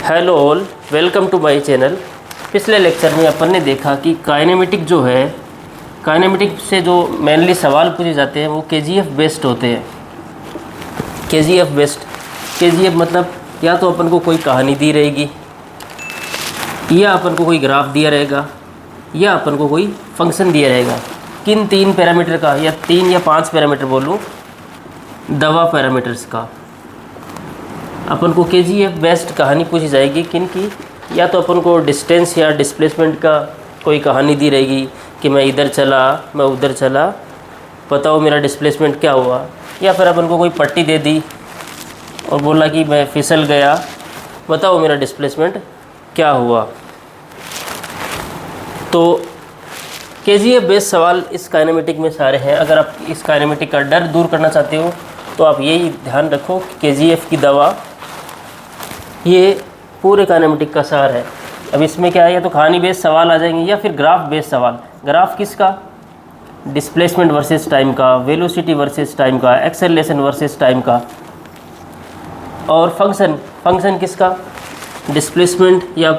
Hello all, welcome to my channel. पिछले lecture में अपन ने देखा कि काइनेमेटिक जो है, काइनेमेटिक से जो मेनली सवाल पूछे जाते हैं वो केजीएफ बेस्ड होते हैं। केजीएफ बेस्ड, केजीएफ मतलब या तो अपन को कोई कहानी दी रहेगी, या अपन को कोई ग्राफ दिया रहेगा, या अपन को कोई फंक्शन दिया रहेगा। किन 3 पैरामीटर का, या 3 या 5 पैरामीटर बोलूँ, दवा पैरामीटर्स का अपन को केजीएफ बेस्ड कहानी पूछी जाएगी। किन की? या तो अपन को डिस्टेंस या डिस्प्लेसमेंट का कोई कहानी दी रहेगी कि मैं इधर चला, मैं उधर चला, बताओ मेरा डिस्प्लेसमेंट क्या हुआ। या फिर अपन को कोई पट्टी दे दी और बोला कि मैं फिसल गया, बताओ मेरा डिस्प्लेसमेंट क्या हुआ। तो केजीएफ बेस्ड सवाल इस काइनेमेटिक में सारे हैं। अगर आप इस काइनेमेटिक का डर दूर करना चाहते हो तो आप यही ध्यान रखो कि केजीएफ की दवा ये पूरे काइनेमेटिक का सार है। अब इसमें क्या है, या तो कहानी बेस्ड सवाल आ जाएंगे या फिर ग्राफ बेस्ड सवाल। ग्राफ किसका? डिस्प्लेसमेंट वर्सेस टाइम का, वेलोसिटी वर्सेस टाइम का, एक्सेलरेशन वर्सेस टाइम का। और फंक्शन, फंक्शन किसका? डिस्प्लेसमेंट या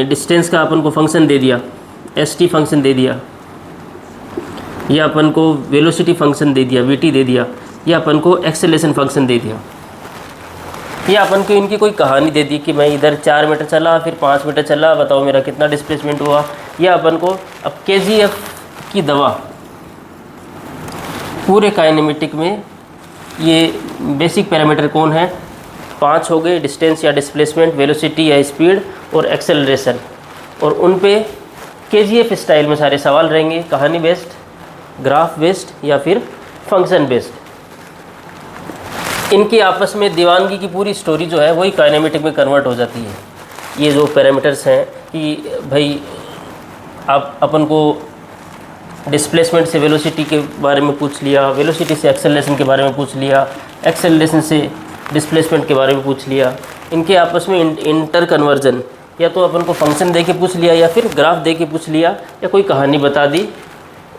डिस्टेंस का अपन को फंक्शन दे दिया, एसटी फंक्शन दे दिया, या अपन को वेलोसिटी फंक्शन दे दिया, वीटी दे दिया, या अपन को एक्सेलरेशन फंक्शन दे दिया, या अपन को इनकी कोई कहानी दे दी कि मैं इधर 4 मीटर चला, फिर 5 मीटर चला, बताओ मेरा कितना डिस्प्लेसमेंट हुआ। या अपन को अब केजीएफ की दवा पूरे काइनेमेटिक में ये बेसिक पैरामीटर कौन है? 5 हो गए, डिस्टेंस या डिस्प्लेसमेंट, वेलोसिटी या स्पीड, और एक्सेलरेशन। और उन पे केजीएफ स्टाइल में सारे सवाल रहेंगे, कहानी बेस्ड, ग्राफ बेस्ड या फिर फंक्शन बेस्ड। इनकी आपस में दीवानगी की पूरी स्टोरी जो है वही काइनेमेटिक में कन्वर्ट हो जाती है। ये जो पैरामीटर्स हैं कि भाई आप अपन को डिस्प्लेसमेंट से वेलोसिटी के बारे में पूछ लिया, वेलोसिटी से एक्सेलरेशन के बारे में पूछ लिया, एक्सेलरेशन से डिस्प्लेसमेंट के बारे में पूछ लिया। इनके आपस में इंटर कन्वर्जन, या तो अपन को फंक्शन दे के पूछ लिया, या फिर ग्राफ दे के पूछ लिया, या कोई कहानी बता दी।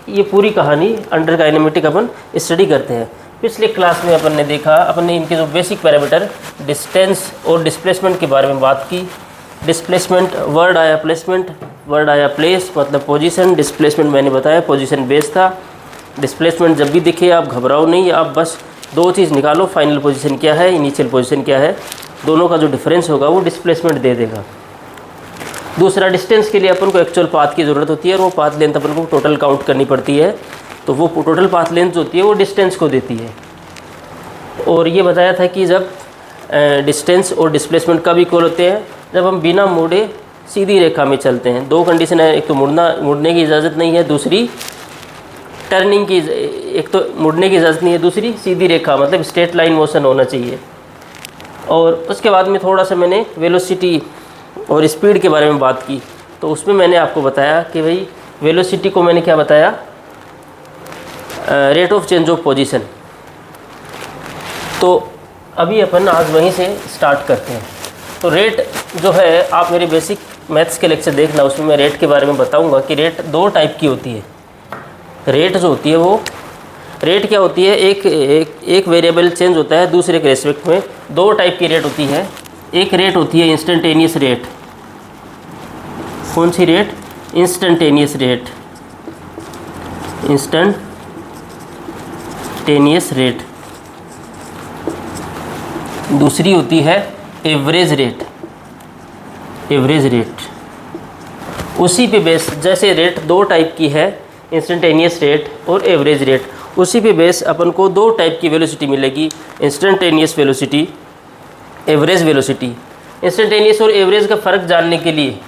ये पूरी कहानी अंडर काइनेमेटिक अपन स्टडी करते हैं। पिछले क्लास में अपन ने देखा, अपन ने इनके जो बेसिक पैरामीटर डिस्टेंस और डिस्प्लेसमेंट के बारे में बात की। डिस्प्लेसमेंट वर्ड आया प्लेसमेंट, वर्ड आया प्लेस मतलब पोजीशन, डिस्प्लेसमेंट मैंने बताया पोजीशन बेस था। डिस्प्लेसमेंट जब भी दिखे आप घबराओ नहीं, आप बस 2 चीज़ निकालो, फाइनल पोजीशन क्या है, इनिशियल पोजीशन क्या है, दोनों का जो डिफरेंस होगा वो डिस्प्लेसमेंट दे देगा। दूसरा, डिस्टेंस के लिए अपन को एक्चुअल पाथ की ज़रूरत होती है और वो पाथ लेंथ अपन को टोटल काउंट करनी पड़ती है, तो वो टोटल पाथ लेंथ जो होती है वो डिस्टेंस को देती है। और ये बताया था कि जब डिस्टेंस और डिस्प्लेसमेंट कब इक्वल होते हैं, जब हम बिना मुड़े सीधी रेखा में चलते हैं। 2 कंडीशन है, एक तो मुड़ने की इजाज़त नहीं है, दूसरी टर्निंग की, एक तो मुड़ने की इजाज़त नहीं है, दूसरी सीधी रेखा मतलब स्ट्रेट लाइन मोशन होना चाहिए। और उसके बाद में थोड़ा सा मैंने वेलोसिटी और स्पीड के बारे में बात की, तो उसमें मैंने आपको बताया कि भाई वेलोसिटी को मैंने क्या बताया, rate of change of position. तो अभी अपन आज वहीं से स्टार्ट करते हैं। तो रेट जो है, आप मेरे बेसिक मैथ्स के लेक्चर देखना, उसमें मैं रेट के बारे में बताऊंगा कि रेट 2 टाइप की होती है। रेट जो होती है वो, रेट क्या होती है, एक वेरिएबल चेंज होता है दूसरे के रेस्पेक्ट में। 2 टाइप की रेट होती है। एक रेट होती है इंस्टेंटेनियस रेट। कौन सी rate? Instantaneous rate, instantaneous rate. दूसरी होती है एवरेज रेट, एवरेज रेट। उसी पे बेस, जैसे रेट 2 टाइप की है, इंस्टेंटेनियस रेट और एवरेज रेट, उसी पे बेस अपन को 2 टाइप की वेलोसिटी मिलेगी, instantaneous velocity, average velocity. Instantaneous और एवरेज का फ़र्क जानने के लिए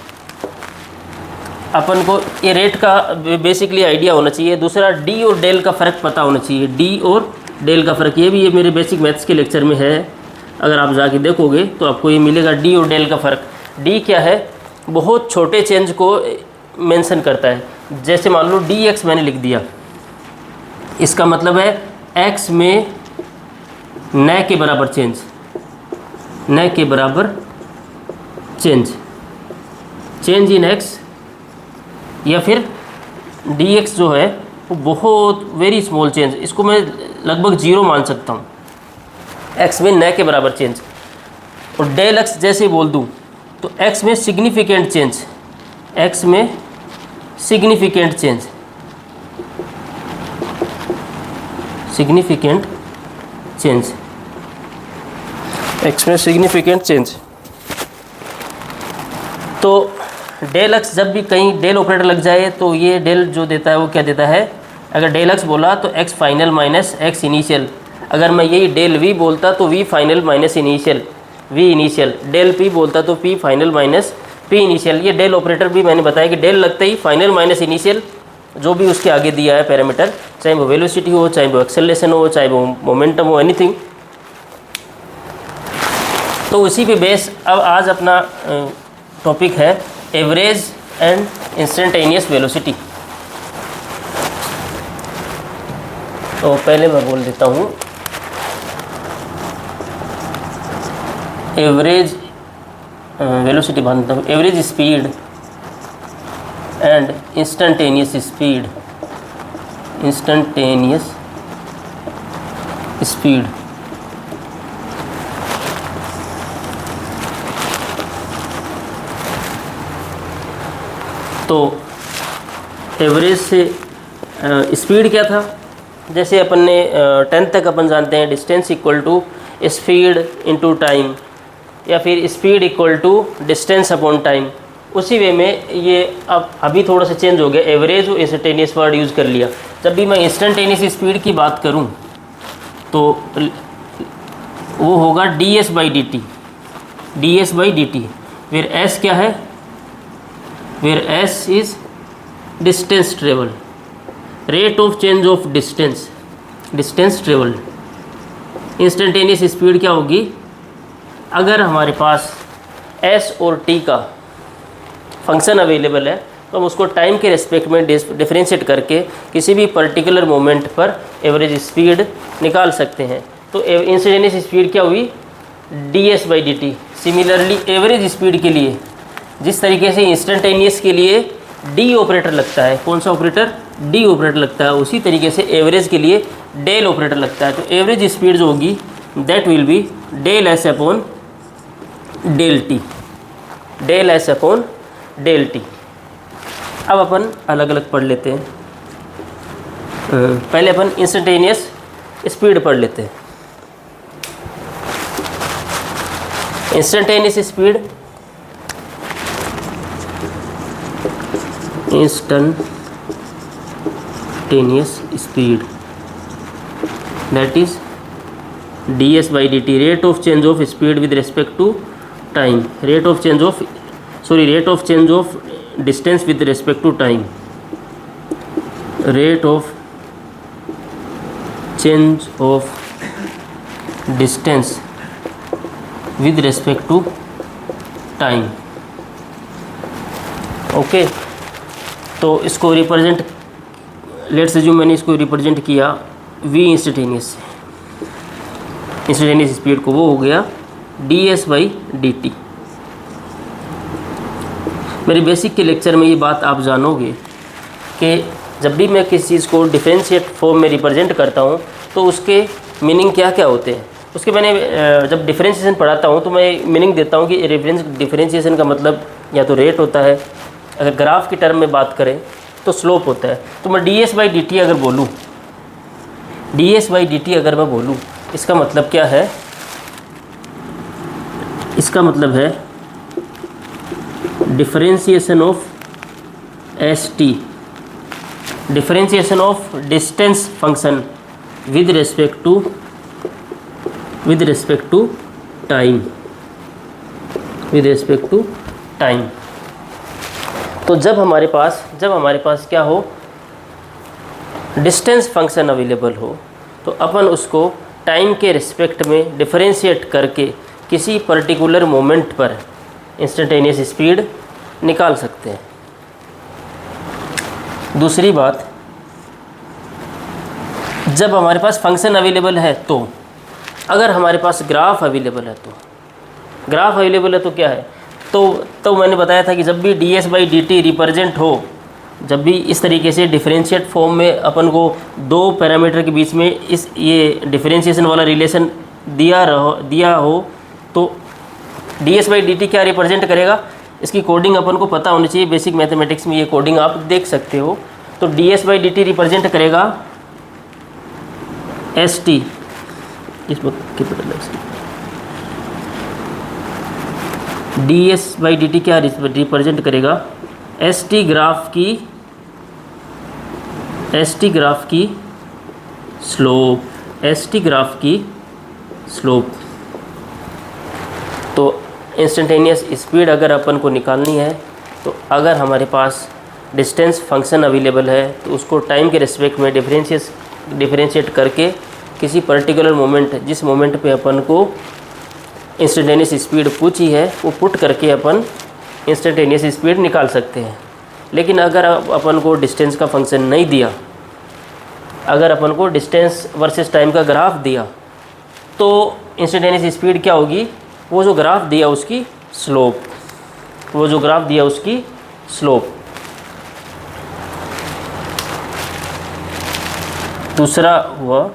अपन को ये रेट का बेसिकली आइडिया होना चाहिए। दूसरा, डी और डेल का फ़र्क पता होना चाहिए। डी और डेल का फ़र्क, ये भी ये मेरे बेसिक मैथ्स के लेक्चर में है, अगर आप जाके देखोगे तो आपको ये मिलेगा, डी और डेल का फ़र्क। डी क्या है? बहुत छोटे चेंज को मेंशन करता है। जैसे मान लो डी एक्स मैंने लिख दिया, इसका मतलब है एक्स में न के बराबर चेंज, न के बराबर चेंज, चेंज इन एक्स। या फिर डी एक्स जो है वो बहुत वेरी स्मॉल चेंज, इसको मैं लगभग 0 मान सकता हूँ। एक्स में न के बराबर चेंज। और डेल एक्स जैसे बोल दूँ तो x में सिग्निफिकेंट चेंज, x में significant change, significant change, x में सिग्निफिकेंट चेंज। तो डेल एक्स जब भी कहीं डेल ऑपरेटर लग जाए तो ये डेल जो देता है वो क्या देता है, अगर डेल एक्स बोला तो X final minus X initial, अगर मैं यही डेल वी बोलता तो V final minus initial V initial, del P बोलता तो P final minus P initial. ये डेल ऑपरेटर भी मैंने बताया कि डेल लगते ही फाइनल माइनस इनिशियल जो भी उसके आगे दिया है पैरामीटर, चाहे वो वेलोसिटी हो, चाहे वो एक्सेलरेशन हो, चाहे वो मोमेंटम हो, एनीथिंग। तो उसी पे बेस अब आज अपना टॉपिक है एवरेज एंड इंस्टेंटेनियस वेलोसिटी। तो पहले मैं बोल देता हूँ एवरेज वेलोसिटी बांधता हूँ, average speed and instantaneous speed, instantaneous speed. तो एवरेज से स्पीड क्या था, जैसे अपन ने 10th तक अपन जानते हैं distance equal to speed into time, या फिर speed equal to distance upon time. उसी वे में ये अब अभी थोड़ा सा चेंज हो गया, एवरेज और इंस्टेंटेनियस वर्ड यूज़ कर लिया। जब भी मैं इंस्टेंटेनियस स्पीड की बात करूं तो वो होगा ds by D T, ds by D T, फिर s क्या है, फिर s is distance travel, rate of change of distance, distance travel. Instantaneous speed क्या होगी, अगर हमारे पास s और t का फंक्शन अवेलेबल है तो हम उसको टाइम के रेस्पेक्ट में डिफरेंशिएट करके किसी भी पर्टिकुलर मोमेंट पर एवरेज स्पीड निकाल सकते हैं। तो इंस्टेंटेनियस स्पीड क्या हुई, ds by D T. Similarly average speed के लिए जिस तरीके से इंस्टेंटेनियस के लिए d ऑपरेटर लगता है, कौन सा ऑपरेटर, d ऑपरेटर लगता है, उसी तरीके से एवरेज के लिए डेल ऑपरेटर लगता है। तो एवरेज स्पीड जो होगी that will be del S upon del T, del S upon del T. अब अपन अलग अलग पढ़ लेते हैं। पहले अपन इंस्टेंटेनियस स्पीड पढ़ लेते हैं। Instantaneous speed, instantaneous speed that is ds by D T, rate of change of speed with respect to time, rate of change of rate of change of distance with respect to time, rate of change of distance with respect to time. Okay, तो इसको represent, let's assume मैंने इसको represent किया v instantaneous से, instantaneous speed को, वो हो गया ds बाई डी टी। मेरे बेसिक के लेक्चर में ये बात आप जानोगे कि जब भी मैं किसी चीज़ को डिफरेंशिएट फॉर्म में रिप्रेजेंट करता हूँ तो उसके मीनिंग क्या क्या होते हैं। उसके मैंने जब डिफरेंशिएशन पढ़ाता हूँ तो मैं मीनिंग देता हूँ कि डिफरेंशिएशन का मतलब या तो रेट होता है, अगर ग्राफ की टर्म में बात करें तो स्लोप होता है। तो मैं ds बाई डी टी अगर बोलूँ, ds बाई डी टी अगर मैं बोलूँ, इसका मतलब क्या है, इसका मतलब है differentiation of S T, differentiation of distance function with respect to time, with respect to time. तो जब हमारे पास क्या हो, डिस्टेंस फंक्शन अवेलेबल हो, तो अपन उसको टाइम के रिस्पेक्ट में डिफरेंशिएट करके किसी पर्टिकुलर मोमेंट पर इंस्टेंटेनियस स्पीड निकाल सकते हैं। दूसरी बात, जब हमारे पास फंक्शन अवेलेबल है तो, अगर हमारे पास ग्राफ अवेलेबल है तो, ग्राफ अवेलेबल है तो क्या है, तो मैंने बताया था कि जब भी ds by D T represent हो, जब भी इस तरीके से डिफरेंशिएट फॉर्म में अपन को दो पैरामीटर के बीच में ये डिफरेंशिएशन वाला रिलेशन दिया हो, तो ds/dt क्या रिप्रेजेंट करेगा, इसकी कोडिंग अपन को पता होनी चाहिए, बेसिक मैथमेटिक्स में ये कोडिंग आप देख सकते हो। तो ds/dt रिप्रेजेंट करेगा st, इसमें कैपिटल है ds/dt क्या रिप्रेजेंट करेगा, st ग्राफ की स्लोप, st ग्राफ की स्लोप। तो इंस्टेंटेनियस स्पीड अगर अपन को निकालनी है, तो अगर हमारे पास डिस्टेंस फंक्शन अवेलेबल है तो उसको टाइम के रिस्पेक्ट में डिफरेंशिएट करके किसी पर्टिकुलर मोमेंट, जिस मोमेंट पे अपन को इंस्टेंटेनियस स्पीड पूछी है वो पुट करके अपन इंस्टेंटेनियस स्पीड निकाल सकते हैं। लेकिन अगर अपन को डिस्टेंस का फंक्शन नहीं दिया, अगर अपन को डिस्टेंस वर्सेस टाइम का ग्राफ दिया, तो इंस्टेंटेनियस स्पीड क्या होगी, वो जो ग्राफ दिया उसकी स्लोप, वो जो ग्राफ दिया उसकी स्लोप। दूसरा हुआ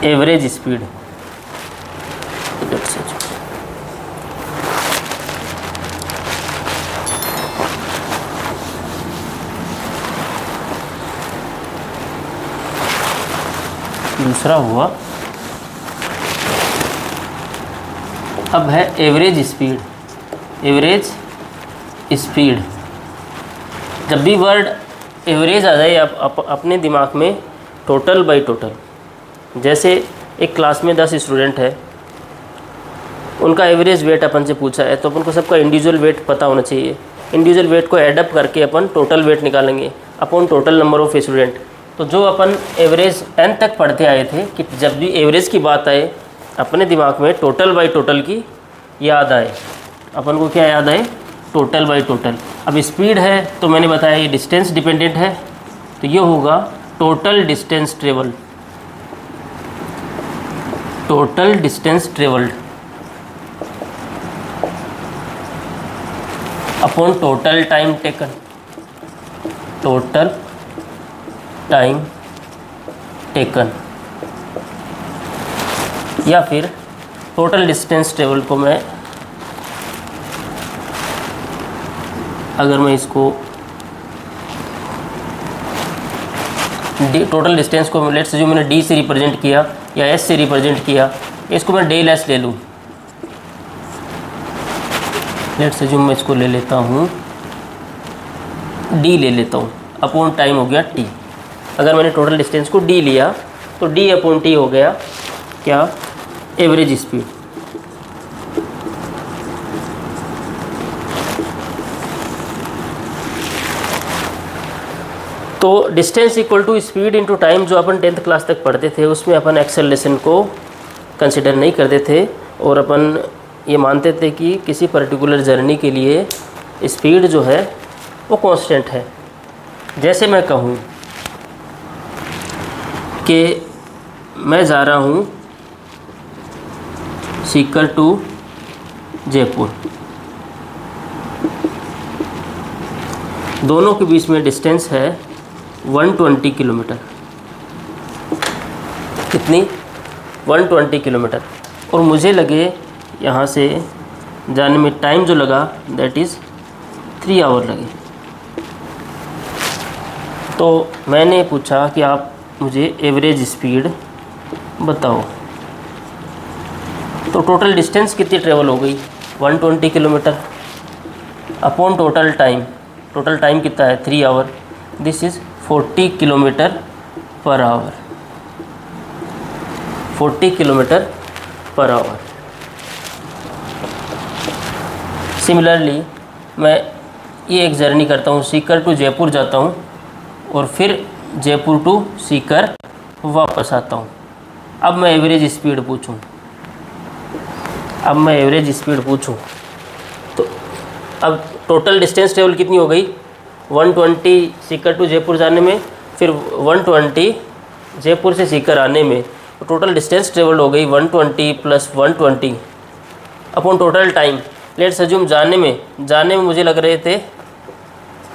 एवरेज स्पीड। दूसरा हुआ, अब है एवरेज स्पीड। एवरेज स्पीड, जब भी वर्ड एवरेज आ जाए अपने दिमाग में टोटल बाई टोटल। जैसे एक क्लास में 10 स्टूडेंट है, उनका एवरेज वेट अपन से पूछा है, तो अपन को सबका इंडिविजुअल वेट पता होना चाहिए। इंडिविजुअल वेट को एडअप करके अपन टोटल वेट निकालेंगे upon total number of student. तो जो अपन एवरेज 10 तक पढ़ते आए थे कि जब भी एवरेज की बात आए अपने दिमाग में टोटल बाई टोटल की याद आए, अपन को क्या याद आए, टोटल बाई टोटल। अब स्पीड है तो मैंने बताया ये डिस्टेंस डिपेंडेंट है, तो ये होगा total distance travelled, total distance travelled upon total time taken, total time taken. या फिर टोटल डिस्टेंस ट्रेवल को मैं, अगर मैं इसको टोटल डिस्टेंस को लेट्स से जो मैंने डी से रिप्रेजेंट किया या एस से रिप्रेजेंट किया, इसको मैं डेल एस ले लूँ। लेट्स से जो मैं इसको ले लेता हूँ डी ले लेता हूँ, अपॉन टाइम हो गया टी। अगर मैंने टोटल डिस्टेंस को डी लिया तो डी अपॉन टी हो गया क्या, एवरेज स्पीड। तो distance equal to speed into time जो अपन 10th क्लास तक पढ़ते थे, उसमें अपन एक्सेलरेशन को कंसिडर नहीं करते थे और अपन ये मानते थे कि किसी पर्टिकुलर जर्नी के लिए स्पीड जो है वो कांस्टेंट है। जैसे मैं कहूँ कि मैं जा रहा हूँ सीकर टू जयपुर, दोनों के बीच में डिस्टेंस है 120 किलोमीटर। कितनी, 120 किलोमीटर। और मुझे लगे यहाँ से जाने में टाइम जो लगा दैट इज़ 3 आवर लगे। तो मैंने पूछा कि आप मुझे एवरेज स्पीड बताओ। तो टोटल डिस्टेंस कितनी ट्रेवल हो गई, 120 kilometre upon total time. Total time कितना है, 3 hour. This is 40 kilometre per hour, 40 kilometre per hour. Similarly मैं ये एक जर्नी करता हूँ, सीकर टू जयपुर जाता हूँ और फिर जयपुर टू सीकर वापस आता हूँ। अब मैं एवरेज स्पीड पूछूँ, तो अब टोटल डिस्टेंस ट्रेवल कितनी हो गई, 120 सीकर टू जयपुर जाने में, फिर 120 जयपुर से सीकर आने में। तो टोटल डिस्टेंस ट्रेवल हो गई 120 plus 120 upon total time. Let's assume जाने में मुझे लग रहे थे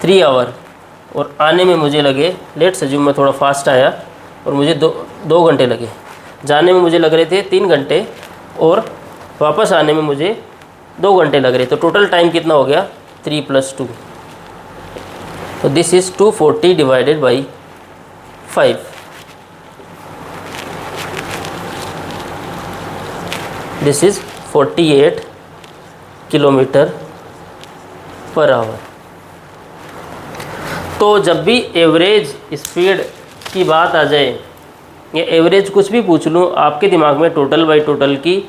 3 आवर और आने में मुझे लगे, लेट्स अज्यूम मैं थोड़ा फास्ट आया और मुझे 2 घंटे लगे। जाने में मुझे लग रहे थे 3 घंटे और वापस आने में मुझे 2 घंटे लग रहे, तो टोटल टाइम कितना हो गया 3 + 2। तो this is 240 divided by 5। This is 48 kilometre per our. तो जब भी एवरेज स्पीड की बात आ जाए या एवरेज कुछ भी पूछ लूँ, आपके दिमाग में टोटल बाई टोटल की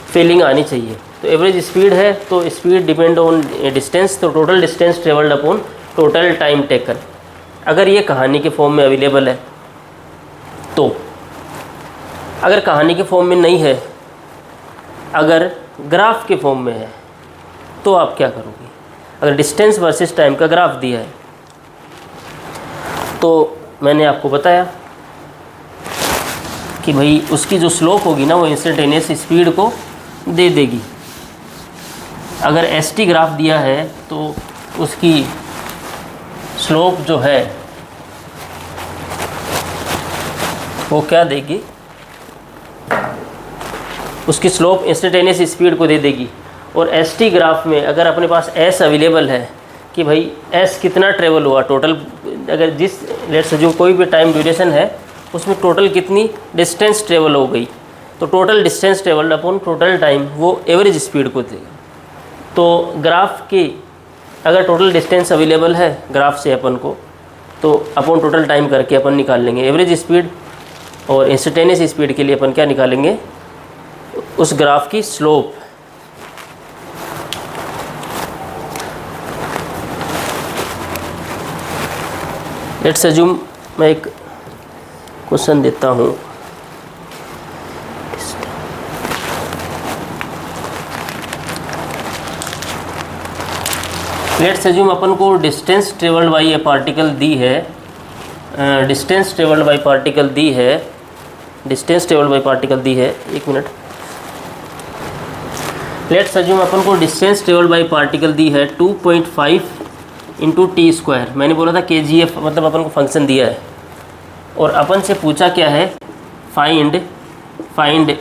फीलिंग आनी चाहिए। तो एवरेज स्पीड है तो स्पीड डिपेंड ऑन डिस्टेंस, तो total distance travelled upon total time taken. अगर ये कहानी के फॉर्म में अवेलेबल है तो, अगर कहानी के फॉर्म में नहीं है, अगर ग्राफ के फॉर्म में है तो आप क्या करोगे? अगर डिस्टेंस वर्सेस टाइम का ग्राफ दिया है तो मैंने आपको बताया कि भाई उसकी जो स्लोप होगी ना वो इंस्टेंटेनियस स्पीड को दे देगी। अगर एसटी ग्राफ दिया है तो उसकी स्लोप जो है वो क्या देगी? उसकी स्लोप इंस्टेंटेनियस स्पीड को दे देगी। और एसटी ग्राफ में अगर अपने पास एस अवेलेबल है कि भाई एस कितना ट्रेवल हुआ टोटल, अगर जिस लेट्स जो कोई भी टाइम ड्यूरेशन है उसमें टोटल कितनी डिस्टेंस ट्रेवल हो गई, तो total distance travelled upon total time वो एवरेज स्पीड को देगा। तो ग्राफ की अगर टोटल डिस्टेंस अवेलेबल है ग्राफ से अपन को, तो अपॉन टोटल टाइम करके अपन निकाल लेंगे एवरेज स्पीड, और इंस्टेंटेनियस स्पीड के लिए अपन क्या निकालेंगे? उस ग्राफ की स्लोप। लेट्स अज्यूम मैं एक क्वेश्चन देता हूँ। लेट्स अज्यूम अपन को distance travelled by a particle दी है, डिस्टेंस ट्रेवल्ड बाई पार्टिकल दी है, डिस्टेंस ट्रेवल्ड बाई पार्टिकल दी है। एक मिनट, लेट्स अज्यूम अपन को डिस्टेंस ट्रेवल्ड बाई पार्टिकल दी है 2.5 × t²। मैंने बोला था kgf, मतलब अपन को फंक्शन दिया है और अपन से पूछा क्या है? Find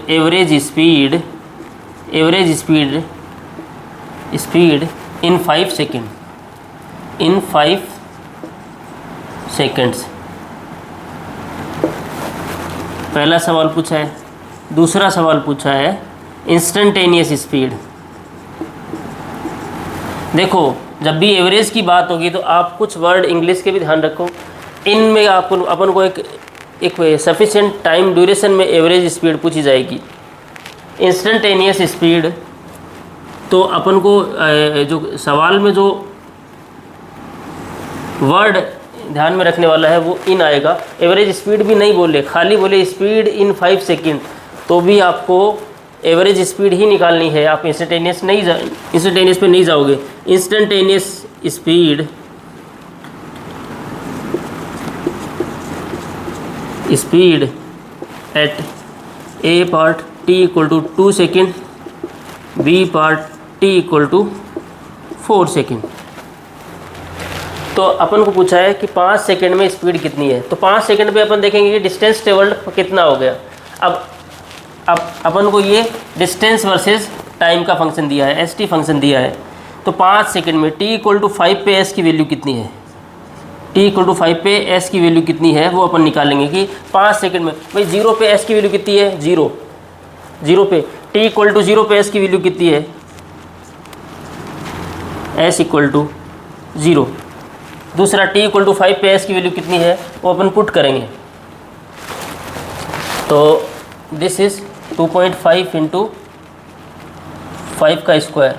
average speed in 5 second, in 5 seconds. पहला सवाल पूछा है। दूसरा सवाल पूछा है इंस्टेंटेनियस स्पीड। देखो जब भी एवरेज की बात होगी तो आप कुछ वर्ड इंग्लिश के भी ध्यान रखो। इनमें आपको अपन को एक सफिशिएंट टाइम ड्यूरेशन में एवरेज स्पीड पूछी जाएगी। इंस्टेंटेनियस स्पीड तो अपन को जो सवाल में जो वर्ड ध्यान में रखने वाला है वो इन आएगा। एवरेज स्पीड भी नहीं बोले, खाली बोले स्पीड इन 5 सेकेंड, तो भी आपको एवरेज स्पीड ही निकालनी है। आप इंस्टेंटेनियस पे नहीं जाओगे। Instantaneous speed at A part t = 2 second, B part t = 4 second. तो अपन को पूछा है कि 5 सेकेंड में स्पीड कितनी है, तो 5 सेकेंड पे अपन देखेंगे कि डिस्टेंस ट्रेवल्ड कितना हो गया। अब अपन को ये डिस्टेंस वर्सेस टाइम का फंक्शन दिया है, st फंक्शन दिया है। तो 5 सेकेंड में t = 5 पे s की वैल्यू कितनी है, t = 5 पे s की वैल्यू कितनी है वो अपन निकालेंगे कि 5 सेकेंड में। भाई 0 पे s की वैल्यू कितनी है? 0 पे t = 0 पे s की वैल्यू कितनी है? s = 0। दूसरा t = 5 पे s की वैल्यू कितनी है वो अपन पुट करेंगे। तो दिस इज़ 2.5 × 5 का square,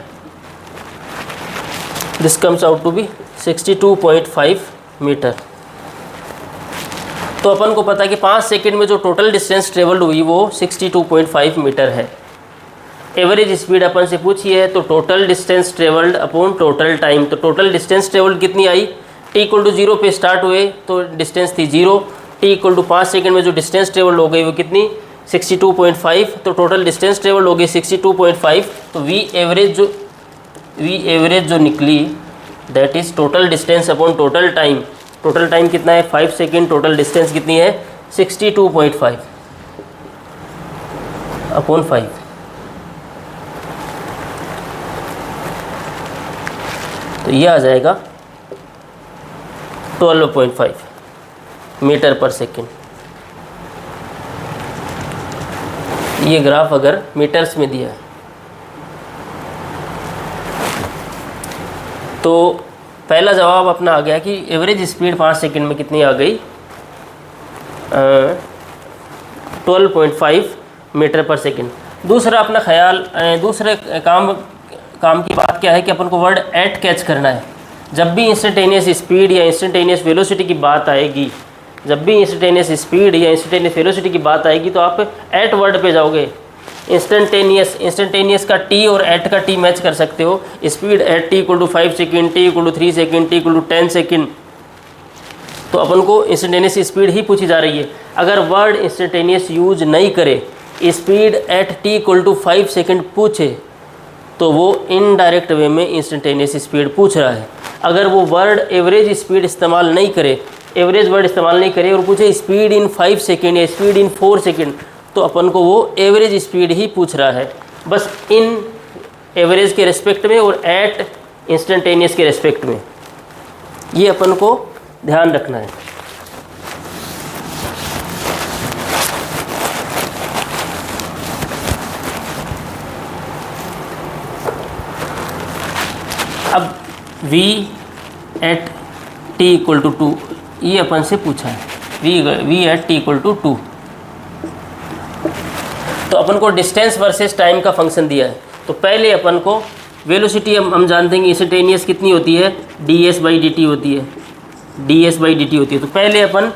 this comes out to be 62.5 metre. तो अपन को पता है कि 5 सेकेंड में जो टोटल डिस्टेंस ट्रेवल्ड हुई वो 62.5 मीटर है। एवरेज स्पीड अपन से पूछी है तो total distance travelled upon total time, तो टोटल डिस्टेंस ट्रेवल्ड कितनी आई? t = 0 पे स्टार्ट हुए तो डिस्टेंस थी 0, t = 5 सेकेंड में जो डिस्टेंस ट्रेवल्ड हो गई वो कितनी? 62.5। तो टोटल डिस्टेंस ट्रेवल्ड हो गई 62.5। तो वी एवरेज जो निकली that is total distance upon total time. Total time कितना है? 5 सेकेंड। टोटल डिस्टेंस कितनी है? 62.5। अपॉन 5, तो ये आ जाएगा 12.5 मीटर पर सेकेंड। ये ग्राफ अगर मीटर्स में दिया है तो पहला जवाब अपना आ गया कि एवरेज स्पीड 5 सेकंड में कितनी आ गई, 12.5 मीटर पर सेकंड। दूसरा अपना ख्याल, दूसरे काम की बात क्या है कि अपन को वर्ड एट कैच करना है। जब भी इंस्टेंटेनियस स्पीड या इंस्टेंटेनियस वेलोसिटी की बात आएगी, जब भी इंस्टेंटेनियस स्पीड या इंस्टेंटेनियस वेलोसिटी की बात आएगी तो आप एट वर्ड पे जाओगे। इंस्टेंटेनियस का टी और एट का टी मैच कर सकते हो। Speed at T equal to 5 second, T equal to 3 second, T equal to 10 second, तो अपन को इंस्टेंटेनियस स्पीड ही पूछी जा रही है। अगर वर्ड इंस्टेंटेनियस यूज नहीं करे, speed at T equal to 5 second पूछे, तो वो इनडायरेक्ट वे में इंस्टेंटेनियस स्पीड पूछ रहा है। अगर वो वर्ड एवरेज स्पीड इस्तेमाल नहीं करे, एवरेज वर्ड इस्तेमाल नहीं करे और पूछे स्पीड इन 5 सेकेंड या स्पीड इन 4 सेकेंड, तो अपन को वो एवरेज स्पीड ही पूछ रहा है, बस इन एवरेज के रेस्पेक्ट में और एट इंस्टेंटेनियस के रेस्पेक्ट में। ये अपन को ध्यान रखना है। अब v at T equal to 2 ये अपन से पूछा है, v at T equal to 2, तो अपन को डिस्टेंस वर्सेस टाइम का फंक्शन दिया है। तो पहले अपन को वेलोसिटी हम जानते हैं इंस्टेंटेनियस कितनी होती है, ds बाई डी टी होती है, ds बाई डी टी होती है। तो पहले अपन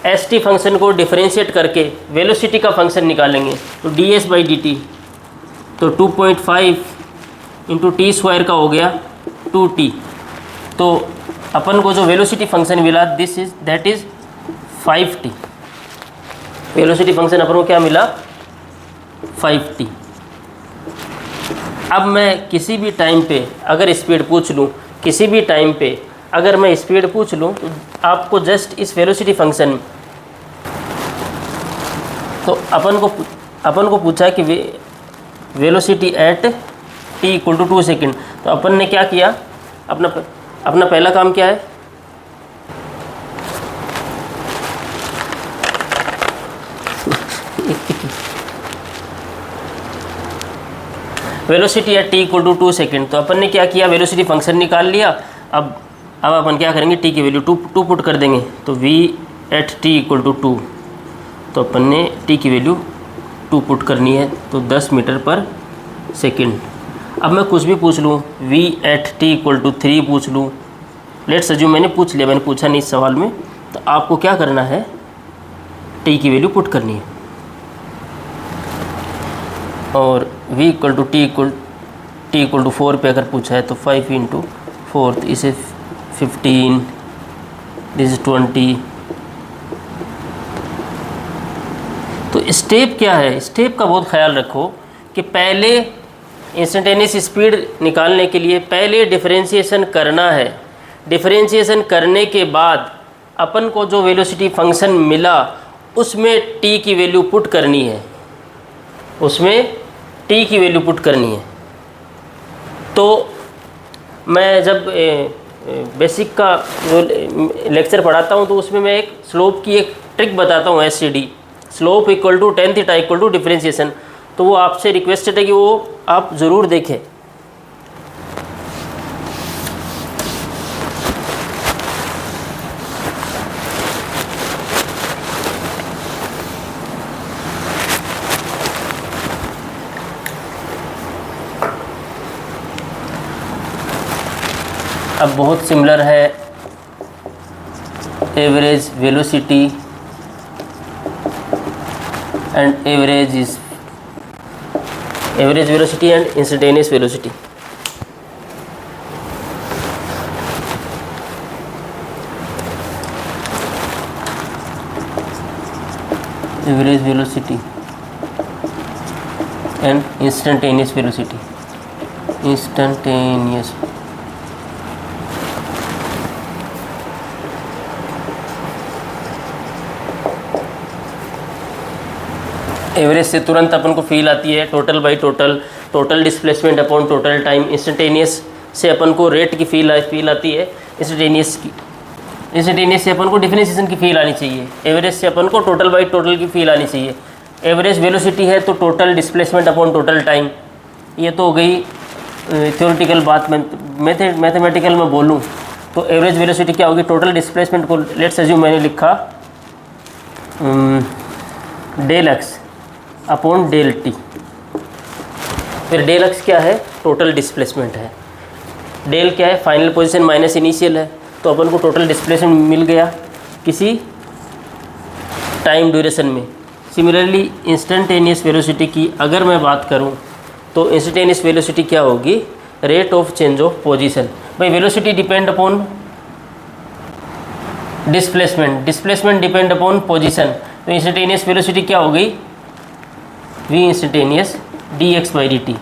एस टी फंक्शन को डिफरेंशिएट करके वेलोसिटी का फंक्शन निकालेंगे। तो ds बाई डी टी, तो 2.5 इंटू टी स्क्वायर का हो गया 2t। तो अपन को जो वेलोसिटी फंक्शन मिला that is 5t। Velocity function अपन को क्या मिला, 5t। अब मैं किसी भी टाइम पे अगर स्पीड पूछ लूँ, किसी भी टाइम पे अगर मैं स्पीड पूछ लूँ, तो आपको जस्ट इस वेलोसिटी फंक्शन, तो अपन को पूछा कि velocity at t equal to 2 second. तो अपन ने क्या किया, अपना पहला काम क्या है, velocity at t equal to 2 second. तो अपन ने क्या किया, वेलोसिटी फंक्शन निकाल लिया। अब अपन क्या करेंगे, t की वैल्यू 2 पुट कर देंगे। तो v at t equal to 2, तो अपन ने t की वैल्यू 2 पुट करनी है, तो 10 मीटर पर सेकेंड। अब मैं कुछ भी पूछ लूँ, v at t equal to 3 पूछ लूँ, लेट्स अज्यूम मैंने पूछ लिया, मैंने पूछा नहीं इस सवाल में, तो आपको क्या करना है, t की वैल्यू पुट करनी है। और v equal to t equal to 4 पे अगर पूछा है तो 5 इंटू 4, तो इसे 15, दिस इज 20। तो स्टेप क्या है, स्टेप का बहुत ख्याल रखो कि पहले इंस्टेंटेनियस स्पीड निकालने के लिए पहले डिफरेंशिएशन करना है। डिफरेंशिएशन करने के बाद अपन को जो वेलोसिटी फंक्शन मिला उसमें t की वैल्यू पुट करनी है, उसमें t की वैल्यू पुट करनी है। तो मैं जब बेसिक का जो लेक्चर पढ़ाता हूँ तो उसमें मैं एक स्लोप की एक ट्रिक बताता हूँ, SCD, slope equal to tan theta equal to differentiation. तो वो आपसे रिक्वेस्टेड है कि वो आप ज़रूर देखें। अब बहुत सिमिलर है average velocity and average velocity and instantaneous velocity. Average velocity and instantaneous velocity, instantaneous average से तुरंत अपन को फील आती है total by total, total displacement upon total time. Instantaneous से अपन को रेट की फील आती है, इंस्टेंटेनियस से अपन को डिफरेंशिएशन की फील आनी चाहिए। एवरेज से अपन को टोटल बाई टोटल की फील आनी चाहिए। एवरेज वेलोसिटी है तो total displacement upon total time. ये तो हो गई थ्योरेटिकल बात। मैथमेटिकल में बोलूँ तो एवरेज वेलोसिटी क्या होगी, टोटल डिस्प्लेसमेंट को लेट्स अज्यूम मैंने लिखा del X upon del T. फिर डेल एक्स क्या है, टोटल डिस्प्लेसमेंट है। डेल क्या है, फाइनल पोजीशन माइनस इनिशियल है। तो अपन को टोटल डिस्प्लेसमेंट मिल गया किसी टाइम ड्यूरेशन में। सिमिलरली इंस्टेंटेनियस वेलोसिटी की अगर मैं बात करूं तो इंस्टेंटेनियस वेलोसिटी क्या होगी, rate of change of position. भाई velocity depend upon displacement, displacement depend upon position. तो इंस्टेंटेनियस वेलोसिटी क्या हो गई, v instantaneous d x by D t.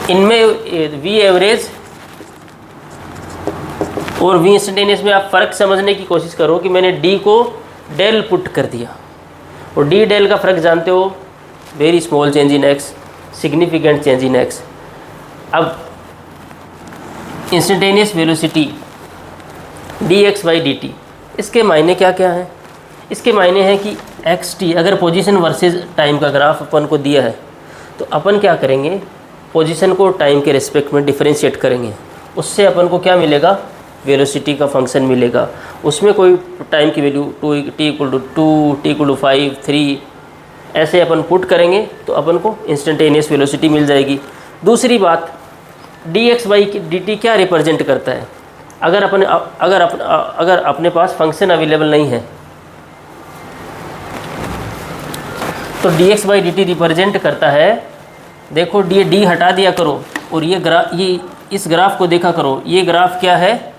इनमें वी एवरेज और वी इंस्टेंटेनियस में आप फ़र्क समझने की कोशिश करो कि मैंने डी को डेल पुट कर दिया और डी डेल का फ़र्क जानते हो, very small change in x, significant change in x. अब instantaneous velocity d x by D t, इसके मायने क्या क्या हैं। इसके मायने हैं कि एक्स टी अगर पोजीशन वर्सेस टाइम का ग्राफ अपन को दिया है तो अपन क्या करेंगे, पोजीशन को टाइम के रिस्पेक्ट में डिफरेंशिएट करेंगे। उससे अपन को क्या मिलेगा, वेलोसिटी का फंक्शन मिलेगा। उसमें कोई टाइम की value T equal to 2, T equal to 5, 3 ऐसे अपन पुट करेंगे तो अपन को इंस्टेंटेनियस वेलोसिटी मिल जाएगी। दूसरी बात, D x by D T क्या रिप्रेजेंट करता है। अगर अपने पास फंक्शन अवेलेबल नहीं है तो D x by D T represent करता है, देखो डी हटा दिया करो और ये इस ग्राफ को देखा करो। ये ग्राफ क्या है,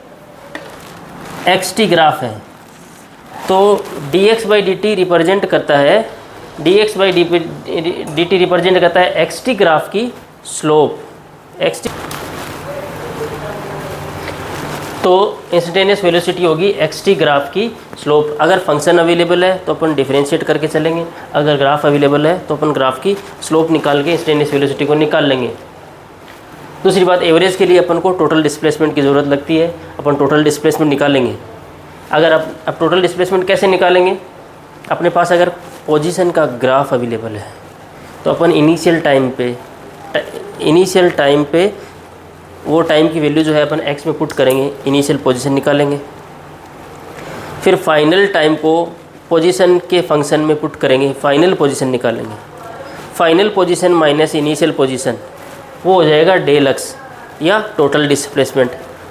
एक्स टी ग्राफ है। तो D x by D T represent करता है, D x by D T represent करता है एक्स टी ग्राफ की स्लोप, एक्स टी। तो इंस्टेंटेनियस वेलोसिटी होगी एक्स टी ग्राफ की स्लोप। अगर फंक्शन अवेलेबल है तो अपन डिफरेंशिएट करके चलेंगे, अगर ग्राफ अवेलेबल है तो अपन ग्राफ की स्लोप निकाल के इंस्टेंटेनियस वेलोसिटी को निकाल लेंगे। दूसरी बात, एवरेज के लिए अपन को टोटल डिस्प्लेसमेंट की ज़रूरत लगती है, अपन टोटल डिस्प्लेसमेंट निकालेंगे। अगर अब टोटल डिस्प्लेसमेंट कैसे निकालेंगे, अपने पास अगर पोजीशन का ग्राफ अवेलेबल है तो अपन इनिशियल टाइम पे वो टाइम की वैल्यू जो है अपन एक्स में पुट करेंगे, इनिशियल पोजीशन निकालेंगे। फिर फाइनल टाइम को पोजीशन के फंक्शन में पुट करेंगे, फाइनल पोजीशन निकालेंगे। Final position minus initial position वो हो जाएगा डेल एक्स या टोटल डिस्प्लेसमेंट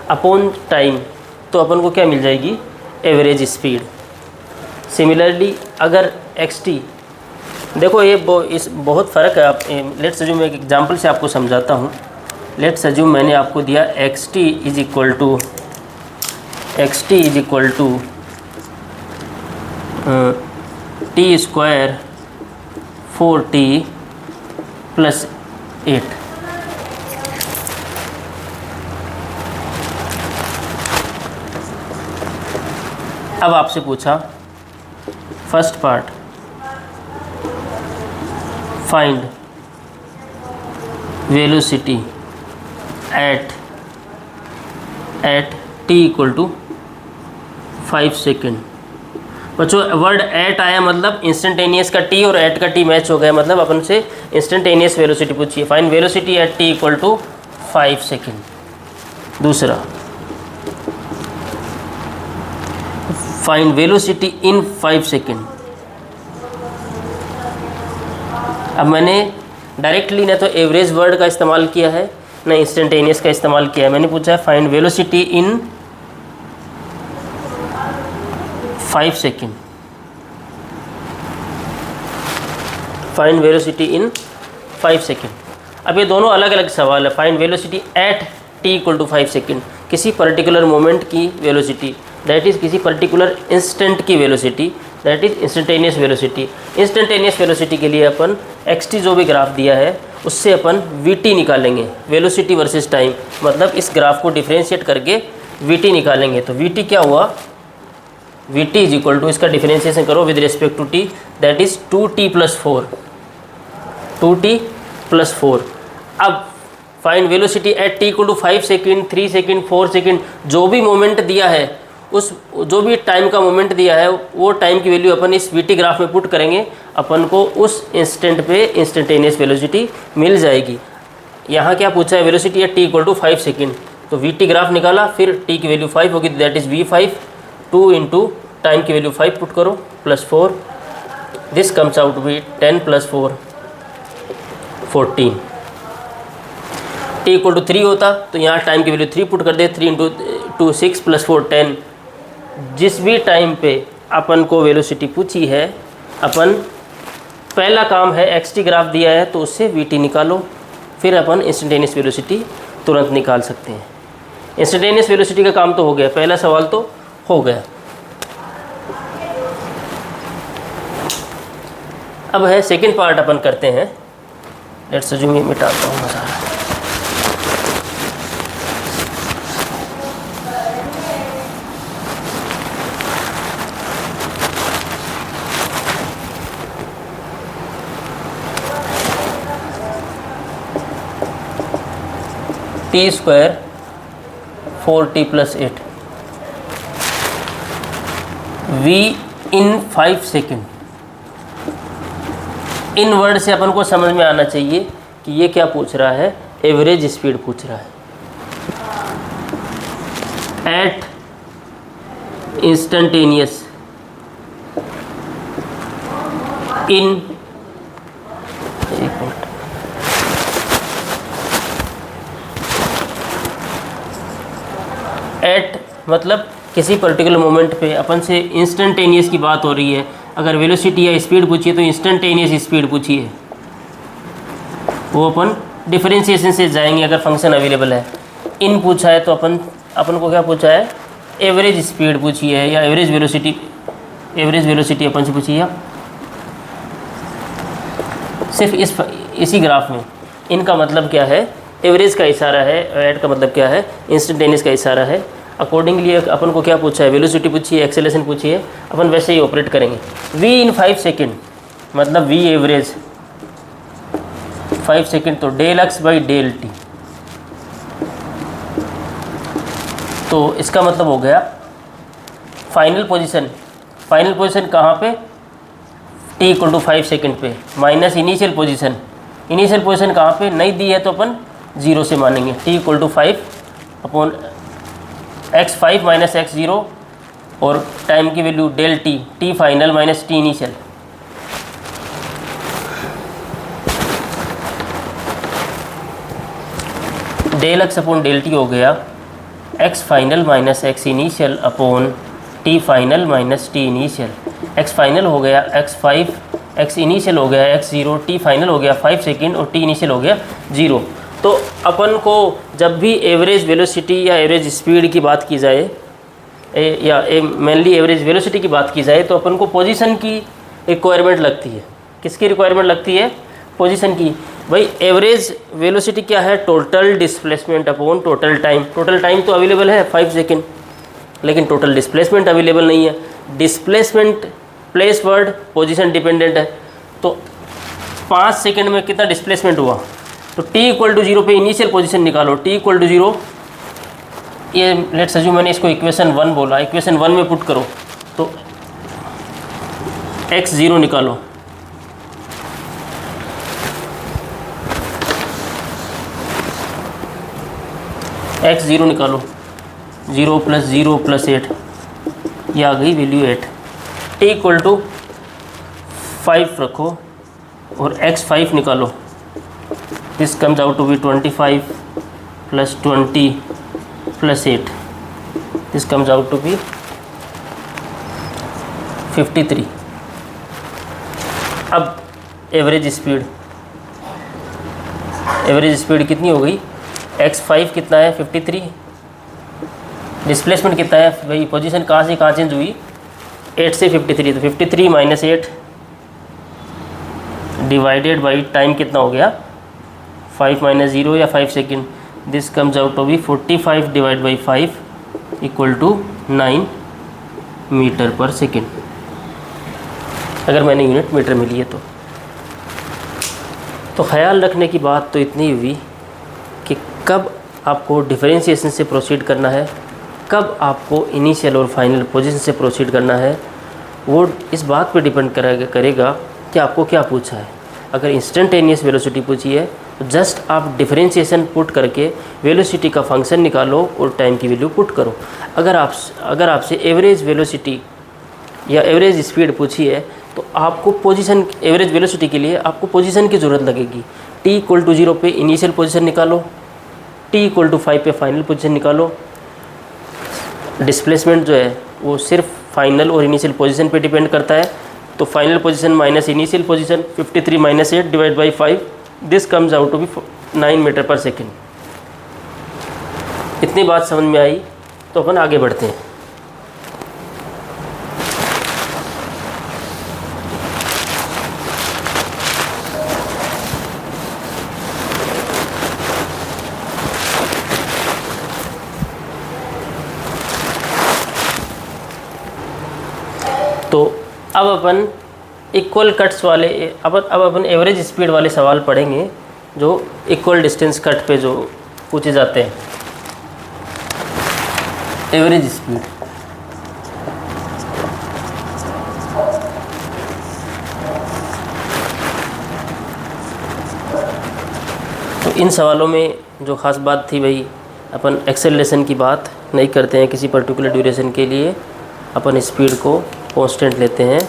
अपॉन टाइम। तो अपन को क्या मिल जाएगी, एवरेज स्पीड। सिमिलरली अगर एक्स टी, देखो ये बहुत फ़र्क है। आप लेट्स अज्यूम एक एग्जांपल से आपको समझाता हूँ। लेट्स अज्यूम मैंने आपको दिया X T is equal to T square 4t + 8। अब आपसे पूछा first part, find velocity at t = 5 second. बच्चों वर्ड एट आया मतलब इंस्टेंटेनियस का t और एट का t मैच हो गया, मतलब अपन से इंस्टेंटेनियस वेलोसिटी पूछिए। Find velocity at t = 5 second. दूसरा, फाइंड वेलोसिटी इन 5 सेकेंड। अब मैंने डायरेक्टली ना तो एवरेज वर्ड का इस्तेमाल किया है ना इंस्टेंटेनियस का इस्तेमाल किया है। मैंने पूछा है फाइंड वेलोसिटी इन 5 सेकेंड। फाइंड वेलोसिटी इन 5 सेकेंड। अब ये दोनों अलग अलग सवाल है। Find velocity at t = 5 second, किसी पर्टिकुलर मोमेंट की वेलोसिटी, दैट इज़ किसी पर्टिकुलर इंस्टेंट की velocity, that is instantaneous velocity. Instantaneous velocity के लिए अपन xt जो भी ग्राफ दिया है उससे अपन vt निकालेंगे, वेलोसिटी वर्सेस टाइम। मतलब इस ग्राफ को डिफरेंशिएट करके vt निकालेंगे। तो vt क्या हुआ, V T is equal to, इसका डिफरेंशिएशन करो with respect to T, that is 2t + 4, 2t + 4। अब find velocity at t = 5 second, 3 second, 4 second, जो भी मोमेंट दिया है, उस जो भी टाइम का मोमेंट दिया है वो टाइम की वैल्यू अपन इस वीटी ग्राफ में पुट करेंगे, अपन को उस इंस्टेंट पे इंस्टेंटेनियस वेलोसिटी मिल जाएगी। यहाँ क्या पूछा है, वेलोसिटी एट t = 5 सेकेंड, तो वीटी ग्राफ निकाला, फिर t की वैल्यू 5 होगी, that is v5, 2 into time की वैल्यू 5 पुट करो +4, this comes out B 10 + 4 14। t = 3 होता तो यहाँ टाइम की वैल्यू 3 पुट कर दे, 3 इंटू 2 6 + 4 10। जिस भी टाइम पे अपन को वेलोसिटी पूछी है, अपन पहला काम है xt ग्राफ दिया है तो उससे vt निकालो, फिर अपन इंस्टेंटेनियस वेलोसिटी तुरंत निकाल सकते हैं। इंस्टेंटेनियस वेलोसिटी का काम तो हो गया, पहला सवाल तो हो गया। अब है सेकंड पार्ट, अपन करते हैं। लेट्स अज्यूम, ये मिटाता हूँ मज़ा। t² 4t + 8 v in 5 second. In word से अपन को समझ में आना चाहिए कि ये क्या पूछ रहा है, एवरेज स्पीड पूछ रहा है एट इंस्टेंटेनियस इन, एट मतलब किसी पर्टिकुलर मोमेंट पे अपन से इंस्टेंटेनियस की बात हो रही है। अगर वेलोसिटी या स्पीड पूछिए तो इंस्टेंटेनियस स्पीड पूछिए, वो अपन डिफरेंशिएशन से जाएंगे अगर फंक्शन अवेलेबल है। इन पूछा है तो अपन को क्या पूछा है, एवरेज स्पीड पूछी है या एवरेज वेलोसिटी अपन से पूछी है। सिर्फ इसी ग्राफ में इनका मतलब क्या है, एवरेज का इशारा है, एट का मतलब क्या है, इंस्टेंटेनियस का इशारा है। अकॉर्डिंगली अपन को क्या पूछा है, वेलोसिटी पूछी है, एक्सेलरेशन पूछी है, अपन वैसे ही ऑपरेट करेंगे। v in 5 सेकेंड मतलब v एवरेज 5 सेकेंड, तो del(x/del t), तो इसका मतलब हो गया फाइनल पोजीशन कहाँ पे, t = 5 सेकेंड पे, माइनस इनिशियल पोजीशन कहाँ पे, नहीं दी है तो अपन 0 से मानेंगे। t = 5 अपॉन x5 - x0 और टाइम की value del t final - t initial. del(x/del t) हो गया x final - x initial upon t final - t initial. x final हो गया x5, x इनिशियल हो गया x0, t फाइनल हो गया 5 सेकेंड और t इनिशियल हो गया 0। तो अपन को जब भी एवरेज वेलोसिटी या एवरेज स्पीड की बात की जाए या मेनली एवरेज वेलोसिटी की बात की जाए तो अपन को पोजीशन की रिक्वायरमेंट लगती है। किसकी रिक्वायरमेंट लगती है, पोजीशन की। भाई एवरेज वेलोसिटी क्या है, total displacement upon total time. Total time तो अवेलेबल है 5 सेकेंड, लेकिन टोटल डिस्प्लेसमेंट अवेलेबल नहीं है। Displacement place word position dependent है, तो 5 सेकेंड में कितना डिस्प्लेसमेंट हुआ, तो t = 0 पे इनिशियल पोजीशन निकालो। t = 0, ये लेट्स अज्यूम मैंने इसको इक्वेशन 1 बोला, इक्वेशन 1 में पुट करो तो x0 निकालो, x0 निकालो, 0 + 0 + 8, ये आ गई वैल्यू 8। t = 5 रखो और x5 निकालो, this comes out to be 25 + 20 + 8, this comes out to be 53। अब एवरेज स्पीड कितनी हो गई, x5 कितना है 53, डिस्प्लेसमेंट कितना है भाई, पोजीशन कहाँ से कहाँ चेंज हुई, 8 से 53, तो 53 - 8 डिवाइडेड बाई टाइम कितना हो गया 5 - 0 या 5 second, this comes out to be 45 / 5 = 9। Metre per second, अगर मैंने यूनिट मीटर में लिए तो ख्याल रखने की बात तो इतनी हुई कि कब आपको डिफरेंशिएशन से प्रोसीड करना है, कब आपको इनिशियल और फाइनल पोजीशन से प्रोसीड करना है, वो इस बात पे डिपेंड करेगा कि आपको क्या पूछा है। अगर इंस्टेंटेनियस वेलोसिटी पूछी है तो जस्ट आप डिफरेंशिएशन पुट करके वेलोसिटी का फंक्शन निकालो और टाइम की वैल्यू पुट करो। अगर आपसे एवरेज वेलोसिटी या एवरेज स्पीड पूछी है तो आपको पोजीशन, एवरेज वेलोसिटी के लिए आपको पोजीशन की ज़रूरत लगेगी। t = 0 पे इनिशियल पोजीशन निकालो, t = 5 पे फाइनल पोजीशन निकालो। डिस्प्लेसमेंट जो है वो सिर्फ फाइनल और इनिशियल पोजीशन पे डिपेंड करता है, तो final position minus initial position 53 - 8 divide by 5, this comes out to be 9 metre per second. इतनी बात समझ में आई तो अपन आगे बढ़ते हैं। तो अब अपन इक्वल कट्स वाले अब अपन एवरेज स्पीड वाले सवाल पढ़ेंगे जो इक्वल डिस्टेंस कट पे जो पूछे जाते हैं। एवरेज स्पीड, तो इन सवालों में जो ख़ास बात थी भाई, अपन एक्सेलरेशन की बात नहीं करते हैं किसी पर्टिकुलर ड्यूरेशन के लिए, अपन स्पीड को कांस्टेंट लेते हैं,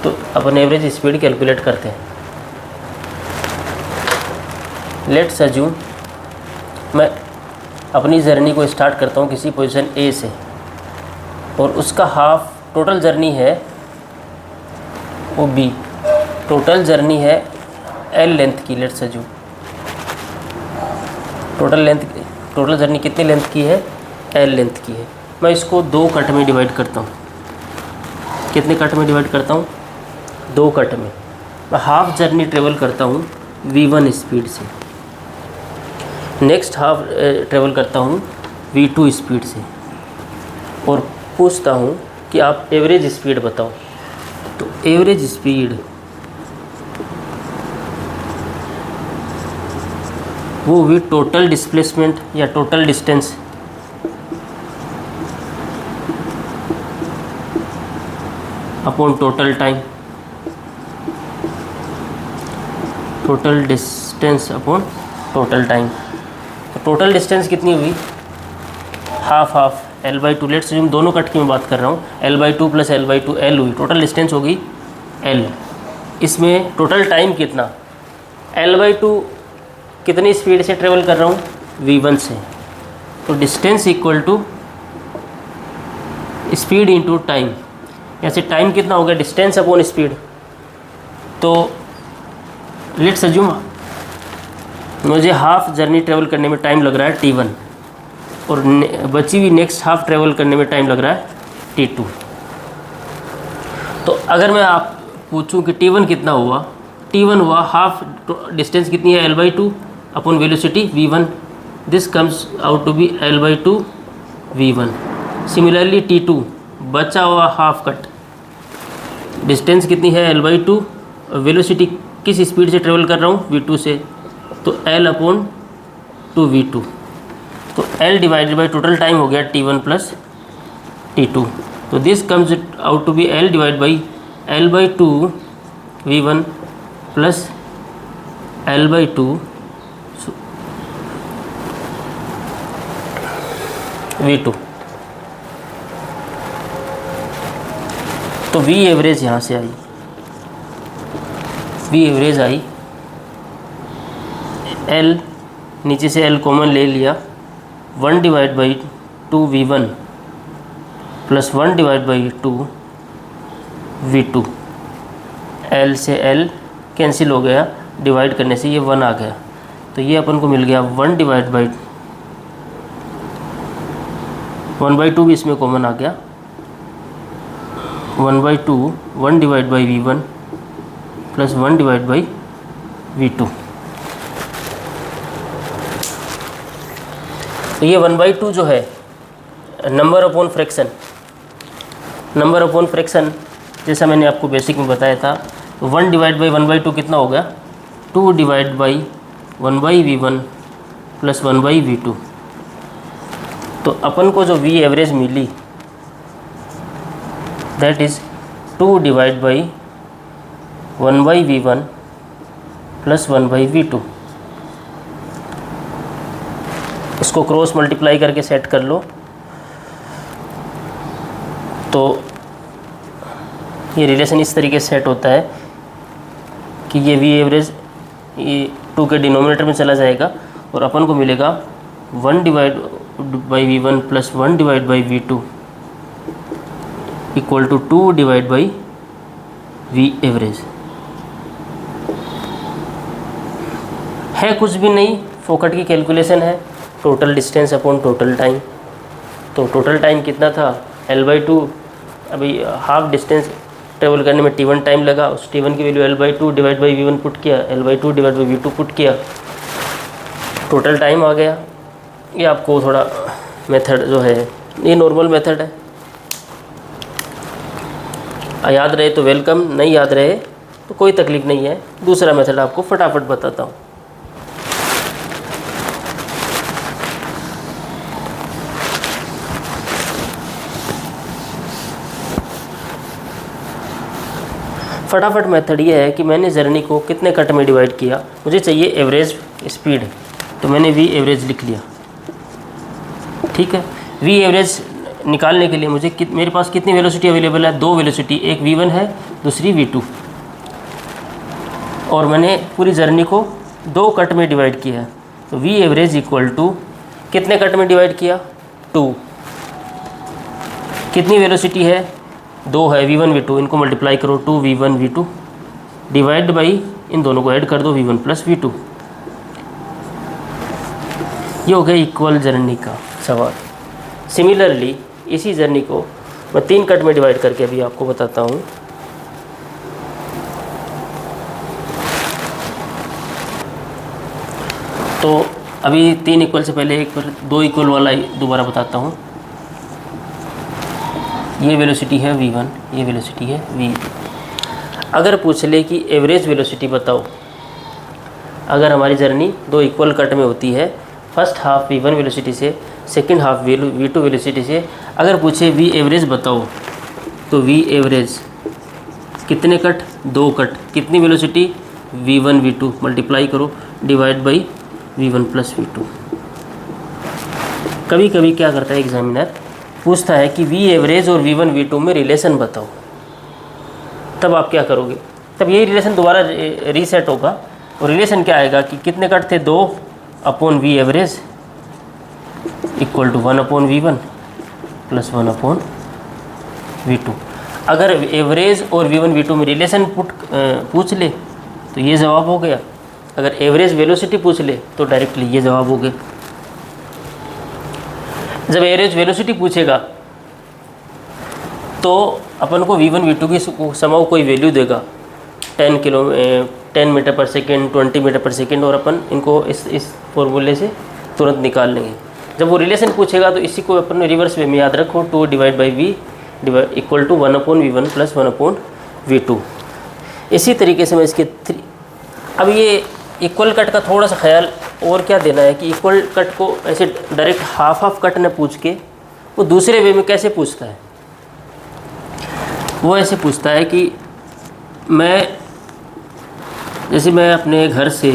तो अपन एवरेज स्पीड कैलकुलेट करते हैं। लेट्स अज्यूम मैं अपनी जर्नी को स्टार्ट करता हूँ किसी पोजीशन ए से और उसका हाफ टोटल जर्नी है वो बी, टोटल जर्नी है एल लेंथ की। लेट्स अज्यूम टोटल जर्नी कितनी लेंथ की है, एल लेंथ की है। मैं इसको 2 कट में डिवाइड करता हूँ। कितने कट में डिवाइड करता हूँ, 2 कट में। मैं हाफ जर्नी ट्रेवल करता हूँ v1 स्पीड से, नेक्स्ट हाफ ट्रेवल करता हूँ v2 स्पीड से और पूछता हूँ कि आप एवरेज स्पीड बताओ। तो एवरेज स्पीड वो भी टोटल डिस्प्लेसमेंट या total distance upon total time, total distance upon total time. तो टोटल डिस्टेंस कितनी हुई, हाफ L/2। लेट्स अज्यूम दोनों कट की मैं बात कर रहा हूँ, L/2 + L/2 L हुई, टोटल डिस्टेंस होगी L। इसमें टोटल टाइम कितना, L/2 कितनी स्पीड से ट्रेवल कर रहा हूँ, v1 से, तो distance equal to speed into time. ऐसे टाइम कितना हो गया, डिस्टेंस अपॉन स्पीड। तो लेट्स अज्यूम मुझे हाफ जर्नी ट्रेवल करने में टाइम लग रहा है t1 और बची हुई नेक्स्ट हाफ ट्रेवल करने में टाइम लग रहा है t2। तो अगर मैं आप पूछूं कि t1 कितना हुआ, t1 हुआ हाफ डिस्टेंस कितनी है, L/2 upon velocity v1, this comes out to be L/2 v1। Similarly t2 बचा हुआ हाफ कट, डिस्टेंस कितनी है L/2, वेलोसिटी किस स्पीड से ट्रेवल कर रहा हूँ v2 से, तो L/2 v2। तो L divided by total time हो गया t1 + t2। तो this comes out to be L divide by L/2 v1 plus L/2 v2। तो v एवरेज यहाँ से आई, v एवरेज आई, L नीचे से L कॉमन ले लिया, 1/2 v1 प्लस 1/2 v2। L से L कैंसिल हो गया, डिवाइड करने से ये 1 आ गया, तो ये अपन को मिल गया 1/2 भी इसमें कॉमन आ गया, 1/2 1/v1 प्लस 1/v2। तो ये 1/2 जो है number upon fraction, number upon fraction, जैसा मैंने आपको बेसिक में बताया था, 1 डिवाइड बाई 1/2 कितना हो गया, 2 divide by 1/v1 plus 1/v2। तो अपन को जो v एवरेज मिली that is 2 divide by 1/v1 plus 1/v2। इसको क्रॉस मल्टीप्लाई करके सेट कर लो तो ये रिलेशन इस तरीके से सेट होता है कि ये वी एवरेज ये 2 के डिनोमिनेटर में चला जाएगा और अपन को मिलेगा 1 divide by v1 plus 1 divide by v2 equal to 2 divide by V average. है कुछ भी नहीं, फोकट की कैलकुलेशन है, total distance upon total time. तो टोटल टाइम कितना था L/2, अभी हाफ डिस्टेंस ट्रेवल करने में t1 टाइम लगा, उस t1 की value L/2 divide by v1 put किया, L/2 divide by v2 put किया, टोटल टाइम आ गया। ये आपको थोड़ा मेथड जो है ये नॉर्मल मेथड है, याद रहे तो वेलकम, नहीं याद रहे तो कोई तकलीफ़ नहीं है। दूसरा मेथड आपको फटाफट बताता हूँ। फटाफट मेथड ये है कि मैंने जर्नी को कितने कट में डिवाइड किया, मुझे चाहिए एवरेज स्पीड, तो मैंने वी एवरेज लिख लिया। ठीक है, वी एवरेज निकालने के लिए मुझे मेरे पास कितनी वेलोसिटी अवेलेबल है, 2 वेलोसिटी, एक v1 है दूसरी v2, और मैंने पूरी जर्नी को 2 कट में डिवाइड किया है। तो वी एवरेज इक्वल टू कितने कट में डिवाइड किया, 2, कितनी वेलोसिटी है, 2 है, v1 v2, इनको मल्टीप्लाई करो, 2 v1 v2 डिवाइड बाई इन दोनों को ऐड कर दो, v1 प्लस v2। ये हो गया इक्वल जर्नी का सवाल। सिमिलरली इसी जर्नी को मैं 3 कट में डिवाइड करके अभी आपको बताता हूँ। तो अभी 3 इक्वल से पहले एक बार 2 इक्वल वाला दोबारा बताता हूँ। ये वेलोसिटी है v1, ये वेलोसिटी है v। अगर पूछ ले कि एवरेज वेलोसिटी बताओ, अगर हमारी जर्नी 2 इक्वल कट में होती है, फर्स्ट हाफ v1 वेलोसिटी से, सेकंड हाफ v2 वेलोसिटी से, अगर पूछे v एवरेज बताओ, तो v एवरेज कितने कट, 2 कट, कितनी वेलोसिटी v1 v2 मल्टीप्लाई करो divide by v1 plus v2। कभी कभी क्या करता है एग्जामिनर, पूछता है कि v एवरेज और v1 v2 में रिलेशन बताओ, तब आप क्या करोगे, तब यही रिलेशन दोबारा रीसेट होगा। और रिलेशन क्या आएगा कि कितने कट थे, 2 upon V average equal to 1 upon v1 plus 1 upon v2। अगर एवरेज और v1 v2 में रिलेशन पूछ ले तो ये जवाब हो गया, अगर एवरेज वेलोसिटी पूछ ले तो डायरेक्टली ये जवाब हो गया। जब एवरेज वेलोसिटी पूछेगा तो अपन को v1 v2 की समाओ कोई वैल्यू देगा, 10 metre per second, 20 metre per second, और अपन इनको इस फॉर्मूले से तुरंत निकाल लेंगे। जब वो रिलेशन पूछेगा तो इसी को अपन रिवर्स वे में याद रखो, 2 divide by V equal to 1 upon v1 plus 1 upon v2। इसी तरीके से मैं इसके अब ये इक्वल कट का थोड़ा सा ख्याल और क्या देना है कि इक्वल कट को ऐसे डायरेक्ट हाफ कट न पूछ के वो दूसरे वे में कैसे पूछता है। वो ऐसे पूछता है कि जैसे मैं अपने घर से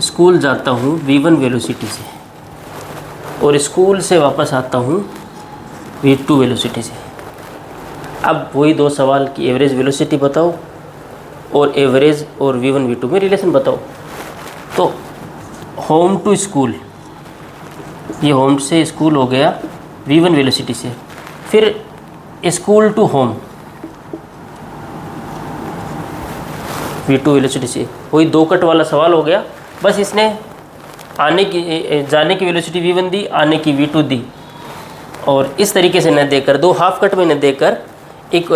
स्कूल जाता हूँ v1 वेलोसिटी से और स्कूल से वापस आता हूँ v2 वेलोसिटी से। अब वही 2 सवाल कि एवरेज वेलोसिटी बताओ और एवरेज और v1 v2 में रिलेशन बताओ। तो होम टू स्कूल, ये होम से स्कूल हो गया v1 वेलोसिटी से, फिर school to home v2 velocity से, वही 2 कट वाला सवाल हो गया। बस इसने जाने की वेलोसिटी v1 दी, आने की v2 दी, और इस तरीके से न देकर 2 हाफ कट में न देकर एक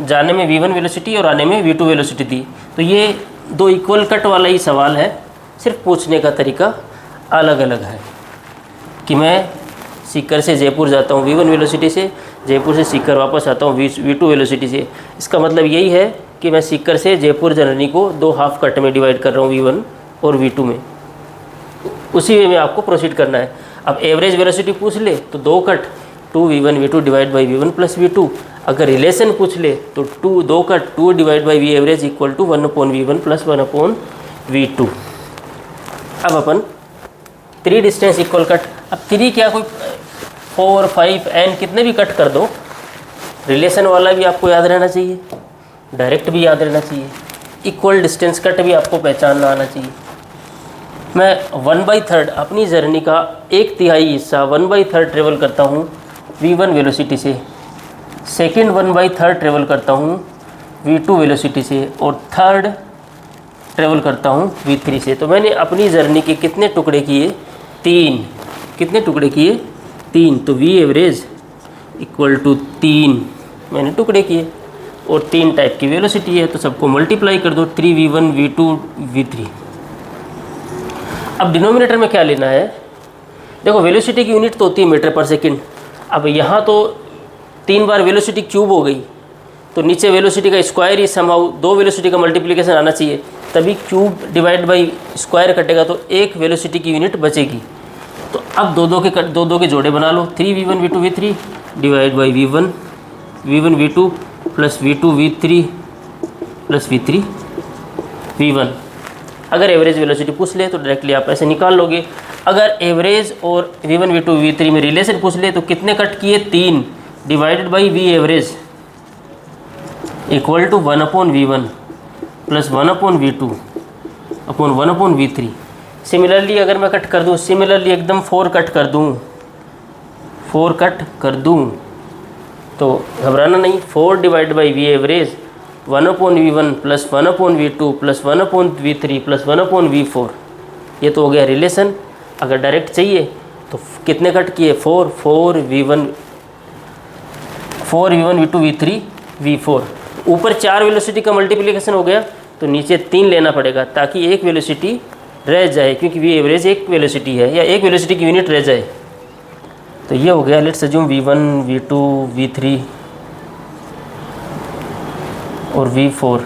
जाने में v1 वेलोसिटी और आने में v2 वेलोसिटी दी। तो ये 2 इक्वल कट वाला ही सवाल है, सिर्फ पूछने का तरीका अलग अलग है कि मैं सीकर से जयपुर जाता हूँ V1 वेलोसिटी से, जयपुर से सीकर वापस आता हूँ V2 वेलोसिटी से। इसका मतलब यही है कि मैं सीकर से जयपुर जर्नी को 2 हाफ कट में डिवाइड कर रहा हूँ V1 और V2 में। उसी वे में आपको प्रोसीड करना है। अब एवरेज वेलोसिटी पूछ ले तो 2 cut 2v1 v2 divide by v1 plus v2। अगर रिलेशन पूछ ले तो 2 cut 2 divide by v average equal to 1/v1 plus 1/v2। अब अपन 3 डिस्टेंस इक्वल कट, अब 3 क्या कोई 4 5 n कितने भी कट कर दो, रिलेशन वाला भी आपको याद रहना चाहिए, डायरेक्ट भी याद रहना चाहिए, इक्वल डिस्टेंस कट भी आपको पहचानना आना चाहिए। मैं 1/3 अपनी जर्नी का 1/3 हिस्सा 1/3 ट्रेवल करता हूँ v1 वेलोसिटी से, सेकंड 1/3 ट्रेवल करता हूँ v2 वेलोसिटी से, और थर्ड ट्रेवल करता हूँ v3 से। तो मैंने अपनी जर्नी के कितने टुकड़े किए? 3। कितने टुकड़े किए? 3। तो v एवरेज इक्वल टू 3 मैंने टुकड़े किए, और 3 टाइप की वेलोसिटी है तो सबको मल्टीप्लाई कर दो, 3v1 v2 v3। अब डिनोमिनेटर में क्या लेना है? देखो वेलोसिटी की यूनिट तो होती है मीटर पर सेकंड। अब यहाँ तो 3 बार वेलोसिटी क्यूब हो गई, तो नीचे वेलोसिटी का स्क्वायर ही समहाउ 2 वेलोसिटी का मल्टीप्लिकेशन आना चाहिए, तभी क्यूब डिवाइड बाई स्क्वायर कटेगा तो 1 वेलोसिटी की यूनिट बचेगी। तो अब दो के जोड़े बना लो, 3v1 v2 v3 divide by v1 v2 plus v2 v3 plus v3 v1। अगर एवरेज वेलोसिटी पूछ ले तो डायरेक्टली आप ऐसे निकाल लोगे। अगर एवरेज और v1 v2 v3 में रिलेशन पूछ ले तो कितने कट किए? 3 divided by v average equal to 1/v1 plus 1/v2 upon 1/v3। Similarly अगर मैं कट कर दूँ, सिमिलरली एकदम 4 कट कर दूँ तो घबराना नहीं, 4 divide by v average 1/v1 plus 1/v2 plus 1/v3 plus 1/v4। ये तो हो गया रिलेशन। अगर डायरेक्ट चाहिए तो कितने कट किए? 4v1 v2 v3 v4। ऊपर 4 वेलोसिटी का मल्टीप्लिकेशन हो गया तो नीचे 3 लेना पड़ेगा ताकि 1 वेलोसिटी रह जाए, क्योंकि v एवरेज 1 वेलोसिटी है या 1 वेलोसिटी की यूनिट रह जाए। तो ये हो गया, let's assume v1 v2 v3 और v4।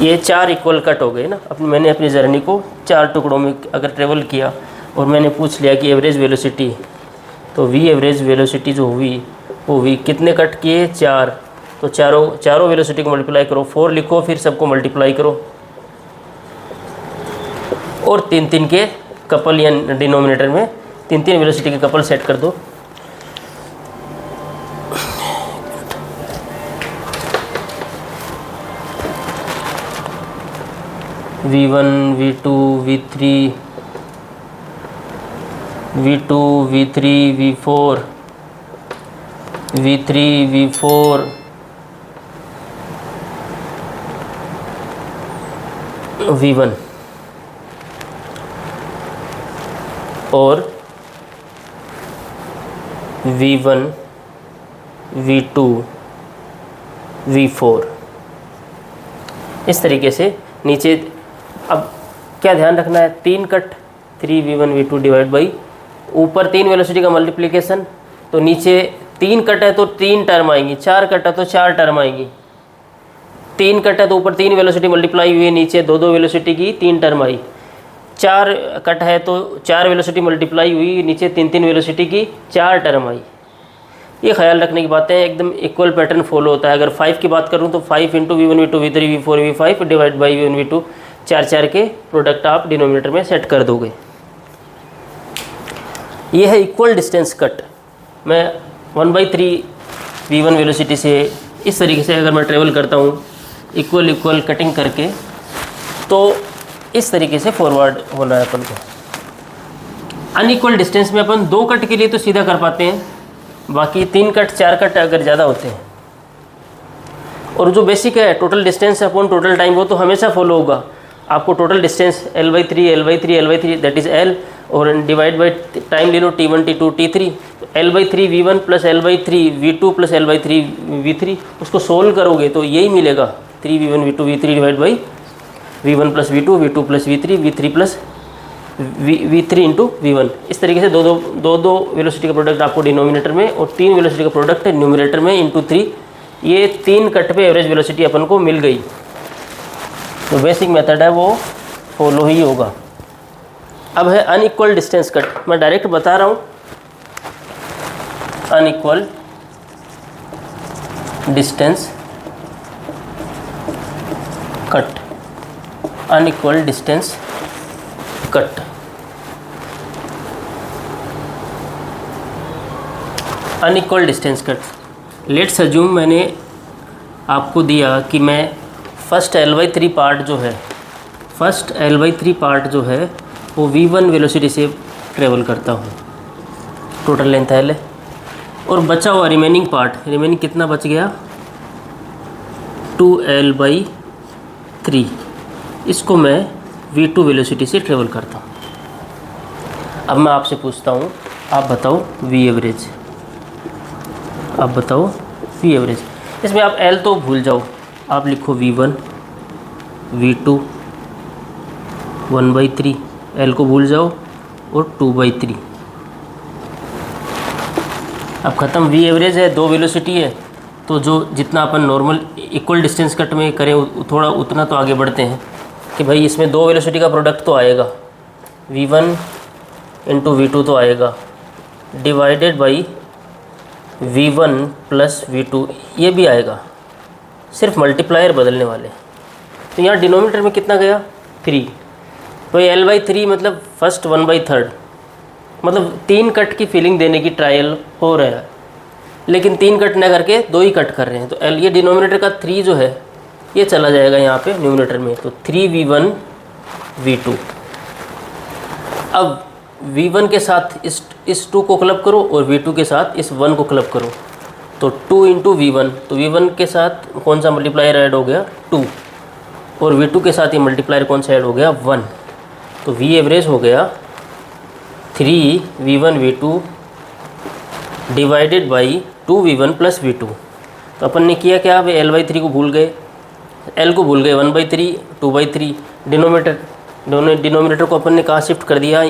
ये 4 इक्वल कट हो गए ना। मैंने अपनी जर्नी को 4 टुकड़ों में अगर ट्रेवल किया और मैंने पूछ लिया कि एवरेज वेलोसिटी, तो v एवरेज वेलोसिटी जो हुई वो हुई कितने कट किए? 4। तो चारों वेलोसिटी को मल्टीप्लाई करो, 4 लिखो फिर सबको मल्टीप्लाई करो, और 3 के कपल या डिनोमिनेटर में 3 वेलोसिटी के कपल सेट कर दो। v1 v2 v3 v2 v3 v4 v3 v4 v1 और v1 v2 v4। इस तरीके से नीचे। अब क्या ध्यान रखना है? 3 cut 3v1 v2 divide by ऊपर 3 वेलोसिटी का मल्टीप्लिकेशन, तो नीचे 3 कट है तो 3 टर्म आएंगी, 4 कट है तो 4 टर्म आएंगी। 3 कट है तो ऊपर 3 वेलोसिटी मल्टीप्लाई हुई, नीचे 2 वेलोसिटी की 3 टर्म आई। 4 कट है तो 4 वेलोसिटी मल्टीप्लाई हुई, नीचे 3 वेलोसिटी की 4 टर्म आई। ये ख्याल रखने की बातें हैं, एकदम इक्वल पैटर्न फॉलो होता है। अगर 5 की बात करूँ तो 5 into v1 v2 v3 v4 v5 divide by v1 v2, 4 के प्रोडक्ट आप डिनोमिनेटर में सेट कर दोगे। ये है इक्वल डिस्टेंस कट। मैं 1/3 v1 वेलोसिटी से इस तरीके से अगर मैं ट्रेवल करता हूँ इक्वल कटिंग करके, तो इस तरीके से फॉरवर्ड होना है अपन को। अनइक्वल डिस्टेंस में अपन 2 कट के लिए तो सीधा कर पाते हैं, बाकी 3 कट 4 कट अगर ज़्यादा होते हैं। और जो बेसिक है total distance upon total time, वो तो हमेशा फॉलो होगा। आपको total distance L/3 that is L, और डिवाइड बाई टाइम ले लो T1 T2 T3, L/3 v1 plus L/3 v2 plus L/3 v3। उसको सोल्व करोगे तो यही मिलेगा, 3v1 v2 v3 divide by v1 plus v2 v2 plus v3 v3 plus v3 into v1। इस तरीके से दो वेलोसिटी का प्रोडक्ट आपको डिनोमिनेटर में और 3 वेलोसिटी का प्रोडक्ट न्यूमिनेटर में इंटू 3, ये 3 कट पे एवरेज वेलोसिटी अपन को मिल गई। तो बेसिक मेथड है वो फॉलो ही होगा। अब है अनइक्वल डिस्टेंस कट। मैं डायरेक्ट बता रहा हूँ, unequal distance cut, unequal distance cut. Unequal distance cut, let's assume मैंने आपको दिया कि मैं फर्स्ट L/3 पार्ट जो है, फर्स्ट L/3 पार्ट जो है वो v1 वेलोसिटी से ट्रेवल करता हूँ, टोटल लेंथ L है, और बचा हुआ रिमेनिंग पार्ट, रिमेनिंग कितना बच गया 2L/3, इसको मैं v2 वेलोसिटी से ट्रेवल करता हूँ। अब मैं आपसे पूछता हूँ, आप बताओ v एवरेज, आप बताओ v एवरेज। इसमें आप L तो भूल जाओ, आप लिखो v1 v2 1/3, L को भूल जाओ और 2/3। अब ख़त्म। v एवरेज है, 2 वेलोसिटी है, तो जो जितना अपन नॉर्मल इक्वल डिस्टेंस कट में करें थोड़ा उतना तो आगे बढ़ते हैं कि भाई इसमें 2 वेलोसिटी का प्रोडक्ट तो आएगा, v1 इंटू v2 तो आएगा, divided by v1 plus v2 ये भी आएगा, सिर्फ मल्टीप्लायर बदलने वाले। तो यहाँ डिनोमिनेटर में कितना गया 3, तो ये L/3 मतलब फर्स्ट 1/3, मतलब 3 कट की फीलिंग देने की ट्रायल हो रहा है, लेकिन 3 कट ना करके 2 ही कट कर रहे हैं। तो L, ये डिनोमिनेटर का 3 जो है ये चला जाएगा यहाँ पे न्यूमिनेटर में, तो 3v1 v2। अब v1 के साथ इस 2 को क्लब करो और v2 के साथ इस 1 को क्लब करो, तो 2 इंटू v1, तो v1 के साथ कौन सा मल्टीप्लायर ऐड हो गया 2, और v2 के साथ ये मल्टीप्लायर कौन सा ऐड हो गया 1। तो v एवरेज हो गया 3v1 v2 divided by 2v1 plus v2। तो अपन ने किया क्या, अब L/3 को भूल गए, L को भूल गए, 1/3 2/3, डिनोमिनेटर को अपन ने कहाँ शिफ्ट कर दिया,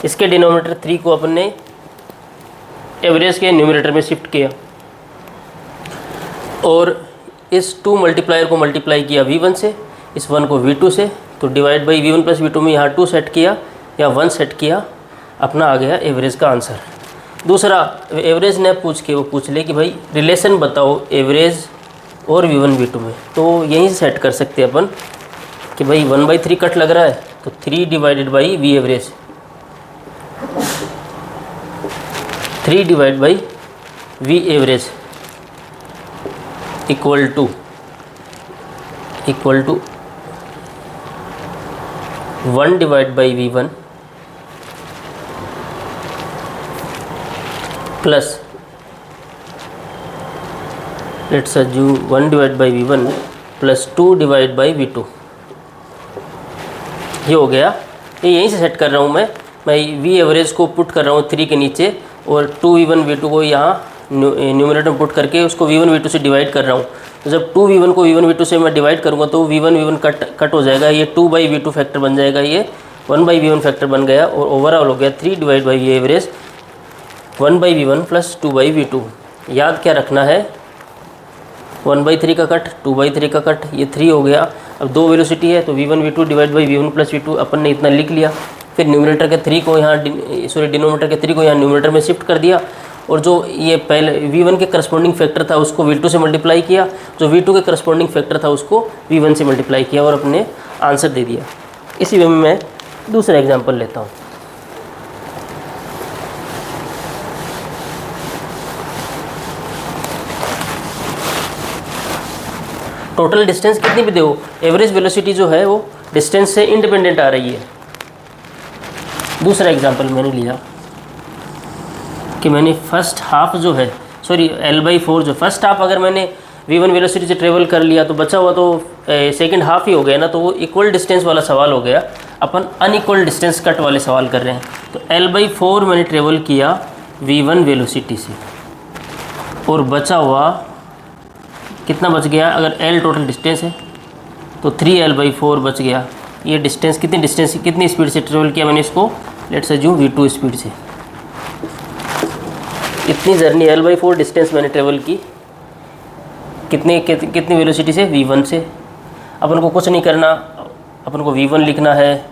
इसके डिनोमिनेटर 3 को अपन ने एवरेज के न्यूमिनेटर में शिफ्ट किया, और इस 2 मल्टीप्लायर को मल्टीप्लाई किया v1 से, इस 1 को v2 से, तो divide by v1 plus v2 में यहाँ 2 सेट किया या 1 सेट किया, अपना आ गया एवरेज का आंसर। दूसरा एवरेज ने पूछ के वो पूछ ले कि भाई रिलेशन बताओ एवरेज और v1 v2 में, तो यहीं से सेट कर सकते हैं अपन कि भाई 1/3 कट लग रहा है, तो 3 divided by v average, 3 divide by v average equal to 1 divide by v1 plus let's assume 1 divide by v1 plus 2 divide by v2। ये हो गया, ये यहीं से सेट कर रहा हूँ मैं v एवरेज को पुट कर रहा हूँ 3 के नीचे, और 2v1 v2 को यहाँ न्यूमिनेटर में पुट करके उसको v1 v2 से डिवाइड कर रहा हूँ। तो जब 2v1 को v1 v2 से मैं डिवाइड करूँगा तो v1 कट हो जाएगा, ये 2/v2 फैक्टर बन जाएगा, ये 1/v1 फैक्टर बन गया, और ओवरऑल हो गया 3 divide by v average 1/v1 plus 2/v2। याद क्या रखना है, 1/3 का कट, 2/3 का कट, ये 3 हो गया। अब 2 वेलोसिटी है तो v1 v2 divide by v1 plus v2 अपन ने इतना लिख लिया, फिर न्यूमिनेटर के 3 को यहाँ डिनोमिनेटर के 3 को यहाँ न्यूमिनेटर में शिफ्ट कर दिया, और जो ये पहले v1 के करस्पॉन्डिंग फैक्टर था उसको v2 से मल्टीप्लाई किया, जो v2 के करस्पॉन्डिंग फैक्टर था उसको v1 से मल्टीप्लाई किया, और अपने आंसर दे दिया। इसी वे में मैं दूसरा एग्जाम्पल लेता हूँ। टोटल डिस्टेंस कितनी भी दो, एवरेज वेलोसिटी जो है वो डिस्टेंस से इंडिपेंडेंट आ रही है। दूसरा एग्जांपल मैंने लिया कि मैंने फर्स्ट हाफ जो है, सॉरी L/4 जो फर्स्ट हाफ अगर मैंने v1 वेलोसिटी से ट्रेवल कर लिया तो बचा हुआ तो सेकंड हाफ ही हो गया ना, तो वो इक्वल डिस्टेंस वाला सवाल हो गया। अपन अनइक्वल डिस्टेंस कट वाले सवाल कर रहे हैं। तो L/4 मैंने ट्रेवल किया v1 वेलोसिटी से, और बचा हुआ कितना बच गया, अगर L टोटल डिस्टेंस है तो 3L/4 बच गया, ये डिस्टेंस कितनी स्पीड से ट्रेवल किया मैंने इसको, लेट्स अज्यूम v2 स्पीड से। इतनी जर्नी L/4 डिस्टेंस मैंने ट्रेवल की, कितनी वेलोसिटी से, v1 से। अपन को कुछ नहीं करना, अपन को v1 लिखना है,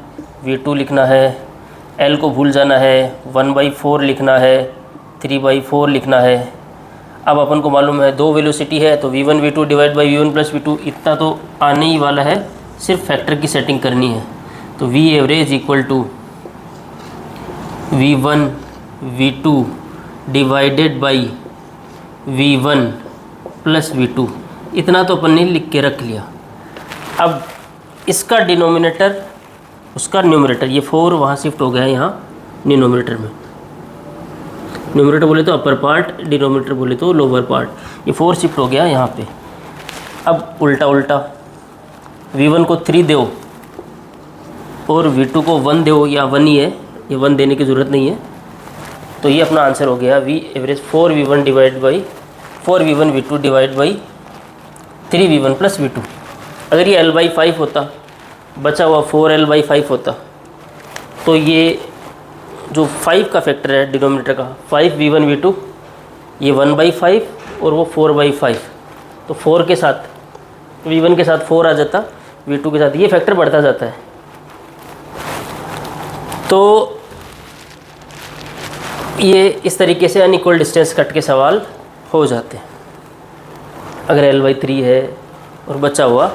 v2 लिखना है, L को भूल जाना है, 1/4 लिखना है, 3/4 लिखना है। अब अपन को मालूम है 2 वेलोसिटी है तो v1 v2 divide by v1 plus v2 इतना तो आने ही वाला है, सिर्फ फैक्टर की सेटिंग करनी है। तो v average equal to v1 v2 divided by v1 plus v2, इतना तो अपन ने लिख के रख लिया। अब इसका डिनोमिनेटर उसका न्यूमरेटर, ये 4 वहाँ शिफ्ट हो गया है यहाँ डिनोमिनेटर में। न्यूमरेटर बोले तो अपर पार्ट, डिनोमिनेटर बोले तो लोअर पार्ट, ये 4 शिफ्ट हो गया यहाँ पे। अब उल्टा v1 को 3 दो और v2 को 1 दो, या 1 ही है, ये 1 देने की ज़रूरत नहीं है। तो ये अपना आंसर हो गया v average 4v1 divide by 4v1 v2 divide by 3v1 plus v2। अगर ये L/5 होता, बचा हुआ 4L/5 होता, तो ये जो 5 का फैक्टर है डिनोमिनेटर का, 5v1 v2, ये 1/5 और वो 4/5, तो 4 के साथ v1 के साथ 4 आ जाता, v2 के साथ ये फैक्टर बढ़ता जाता है। तो ये इस तरीके से अनइक्वल डिस्टेंस कट के सवाल हो जाते हैं। अगर L/3 है और बचा हुआ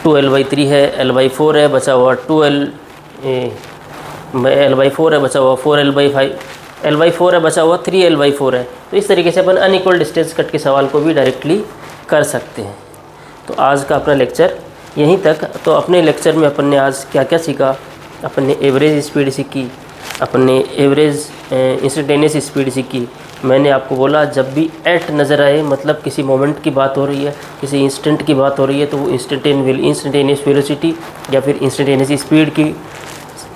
2L/3 है, L/4 है, बचा हुआ L/4 है, बचा हुआ 4L/5, L/4 है, बचा हुआ 3L/4 है। तो इस तरीके से अपन अनइक्वल डिस्टेंस कट के सवाल को भी डायरेक्टली कर सकते हैं। तो आज का अपना लेक्चर यहीं तक। तो अपने लेक्चर में अपन ने आज क्या क्या सीखा, अपन ने एवरेज स्पीड सीखी, अपन ने एवरेज इंस्टेंटेनियस स्पीड सीखी। मैंने आपको बोला जब भी एट नज़र आए, मतलब किसी मोमेंट की बात हो रही है, किसी इंस्टेंट की बात हो रही है, तो वो इंस्टेंटेनियस वेलोसिटी या फिर इंस्टेंटेनियस स्पीड की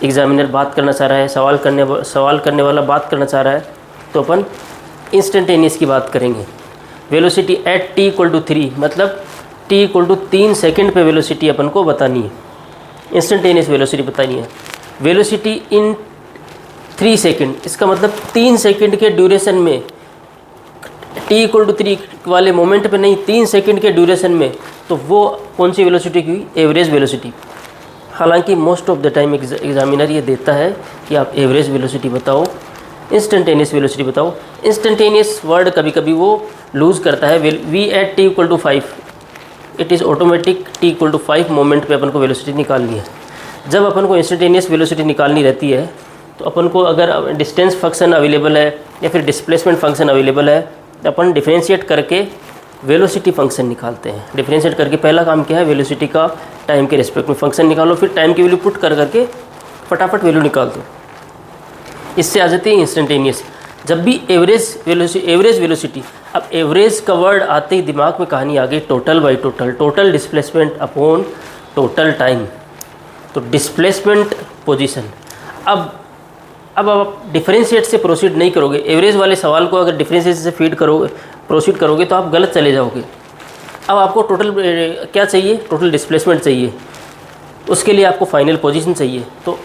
एग्जामिनर बात करना चाह रहा है, सवाल करने वाला बात करना चाह रहा है, तो अपन इंस्टेंटेनियस की बात करेंगे। वेलोसिटी एट t = 3, मतलब t = 3 सेकेंड पे वेलोसिटी अपन को बतानी है, इंस्टेंटेनियस वेलोसिटी बतानी है। वेलोसिटी इन 3 सेकेंड, इसका मतलब 3 सेकेंड के ड्यूरेशन में, t = 3 वाले मोमेंट पे नहीं, 3 सेकेंड के ड्यूरेशन में, तो वो कौन सी वेलोसिटी की, एवरेज वेलोसिटी। हालांकि most of the time examiner ये देता है कि आप एवरेज वेलोसिटी बताओ, इंस्टेंटेनियस वेलोसिटी बताओ। इंस्टेंटेनियस वर्ड कभी कभी वो लूज़ करता है। v at t = 5, it is automatic t = 5 moment पे अपन को वेलोसिटी निकालनी है। जब अपन को इंस्टेंटेनियस वेलोसिटी निकालनी रहती है, तो अपन को अगर डिस्टेंस फंक्शन अवेलेबल है या फिर डिस्प्लेसमेंट फंक्शन अवेलेबल है, तो अपन डिफरेंशिएट करके वेलोसिटी फंक्शन निकालते हैं। डिफरेंशिएट करके पहला काम क्या है, वेलोसिटी का टाइम के रिस्पेक्ट में फंक्शन निकालो, फिर टाइम की वैल्यू पुट करके फटाफट वैल्यू निकाल दो। इससे आ जाती है इंस्टेंटेनियस। जब भी एवरेज वेलोसिटी, अब एवरेज का वर्ड आते ही दिमाग में कहानी आ गई total by total, total displacement upon total time, तो डिस्प्लेसमेंट पोजीशन। अब आप डिफरेंशिएट से प्रोसीड नहीं करोगे, एवरेज वाले सवाल को अगर डिफरेंशिएट से प्रोसीड करोगे तो आप गलत चले जाओगे। अब आपको टोटल क्या चाहिए, टोटल डिस्प्लेसमेंट चाहिए, उसके लिए आपको फाइनल पोजीशन चाहिए। तो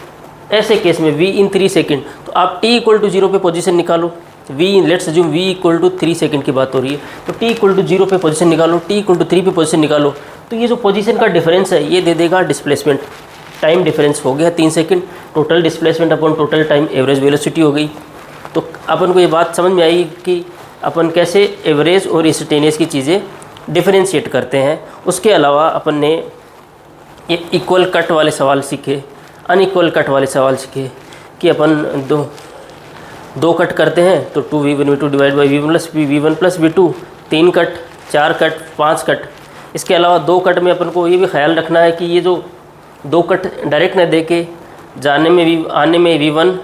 ऐसे केस में v इन 3 सेकेंड, तो आप t = 0 पे पोजीशन निकालो। लेट्स अज्यूम v = 3 सेकेंड की बात हो रही है, तो t = 0 पे पोजीशन निकालो, t = 3 पे पोजीशन निकालो। तो ये जो पोजीशन का डिफरेंस है, ये दे देगा डिस्प्लेसमेंट। टाइम डिफरेंस हो गया 3 second, total displacement upon total time, average velocity हो गई। तो अपन को ये बात समझ में आई कि अपन कैसे एवरेज और इंस्टेंटेनियस की चीज़ें डिफरेंशिएट करते हैं। उसके अलावा अपन ने ये इक्वल कट वाले सवाल सीखे, अनइक्वल कट वाले सवाल सीखे कि अपन दो कट करते हैं तो 2v1 v2 divide by v1 plus v2, 3 cut, 4 cut, 5 cut. इसके अलावा 2 कट में अपन को ये भी ख्याल रखना है कि ये जो 2 कट डायरेक्ट न दे के जाने में आने में v1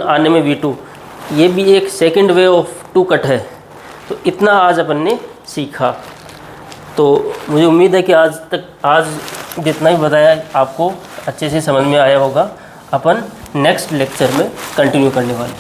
आने में v2, ये भी एक सेकंड वे ऑफ 2 कट है। तो इतना आज अपन ने सीखा। तो मुझे उम्मीद है कि आज जितना ही बताया आपको अच्छे से समझ में आया होगा। अपन नेक्स्ट लेक्चर में कंटिन्यू करने वाले हैं।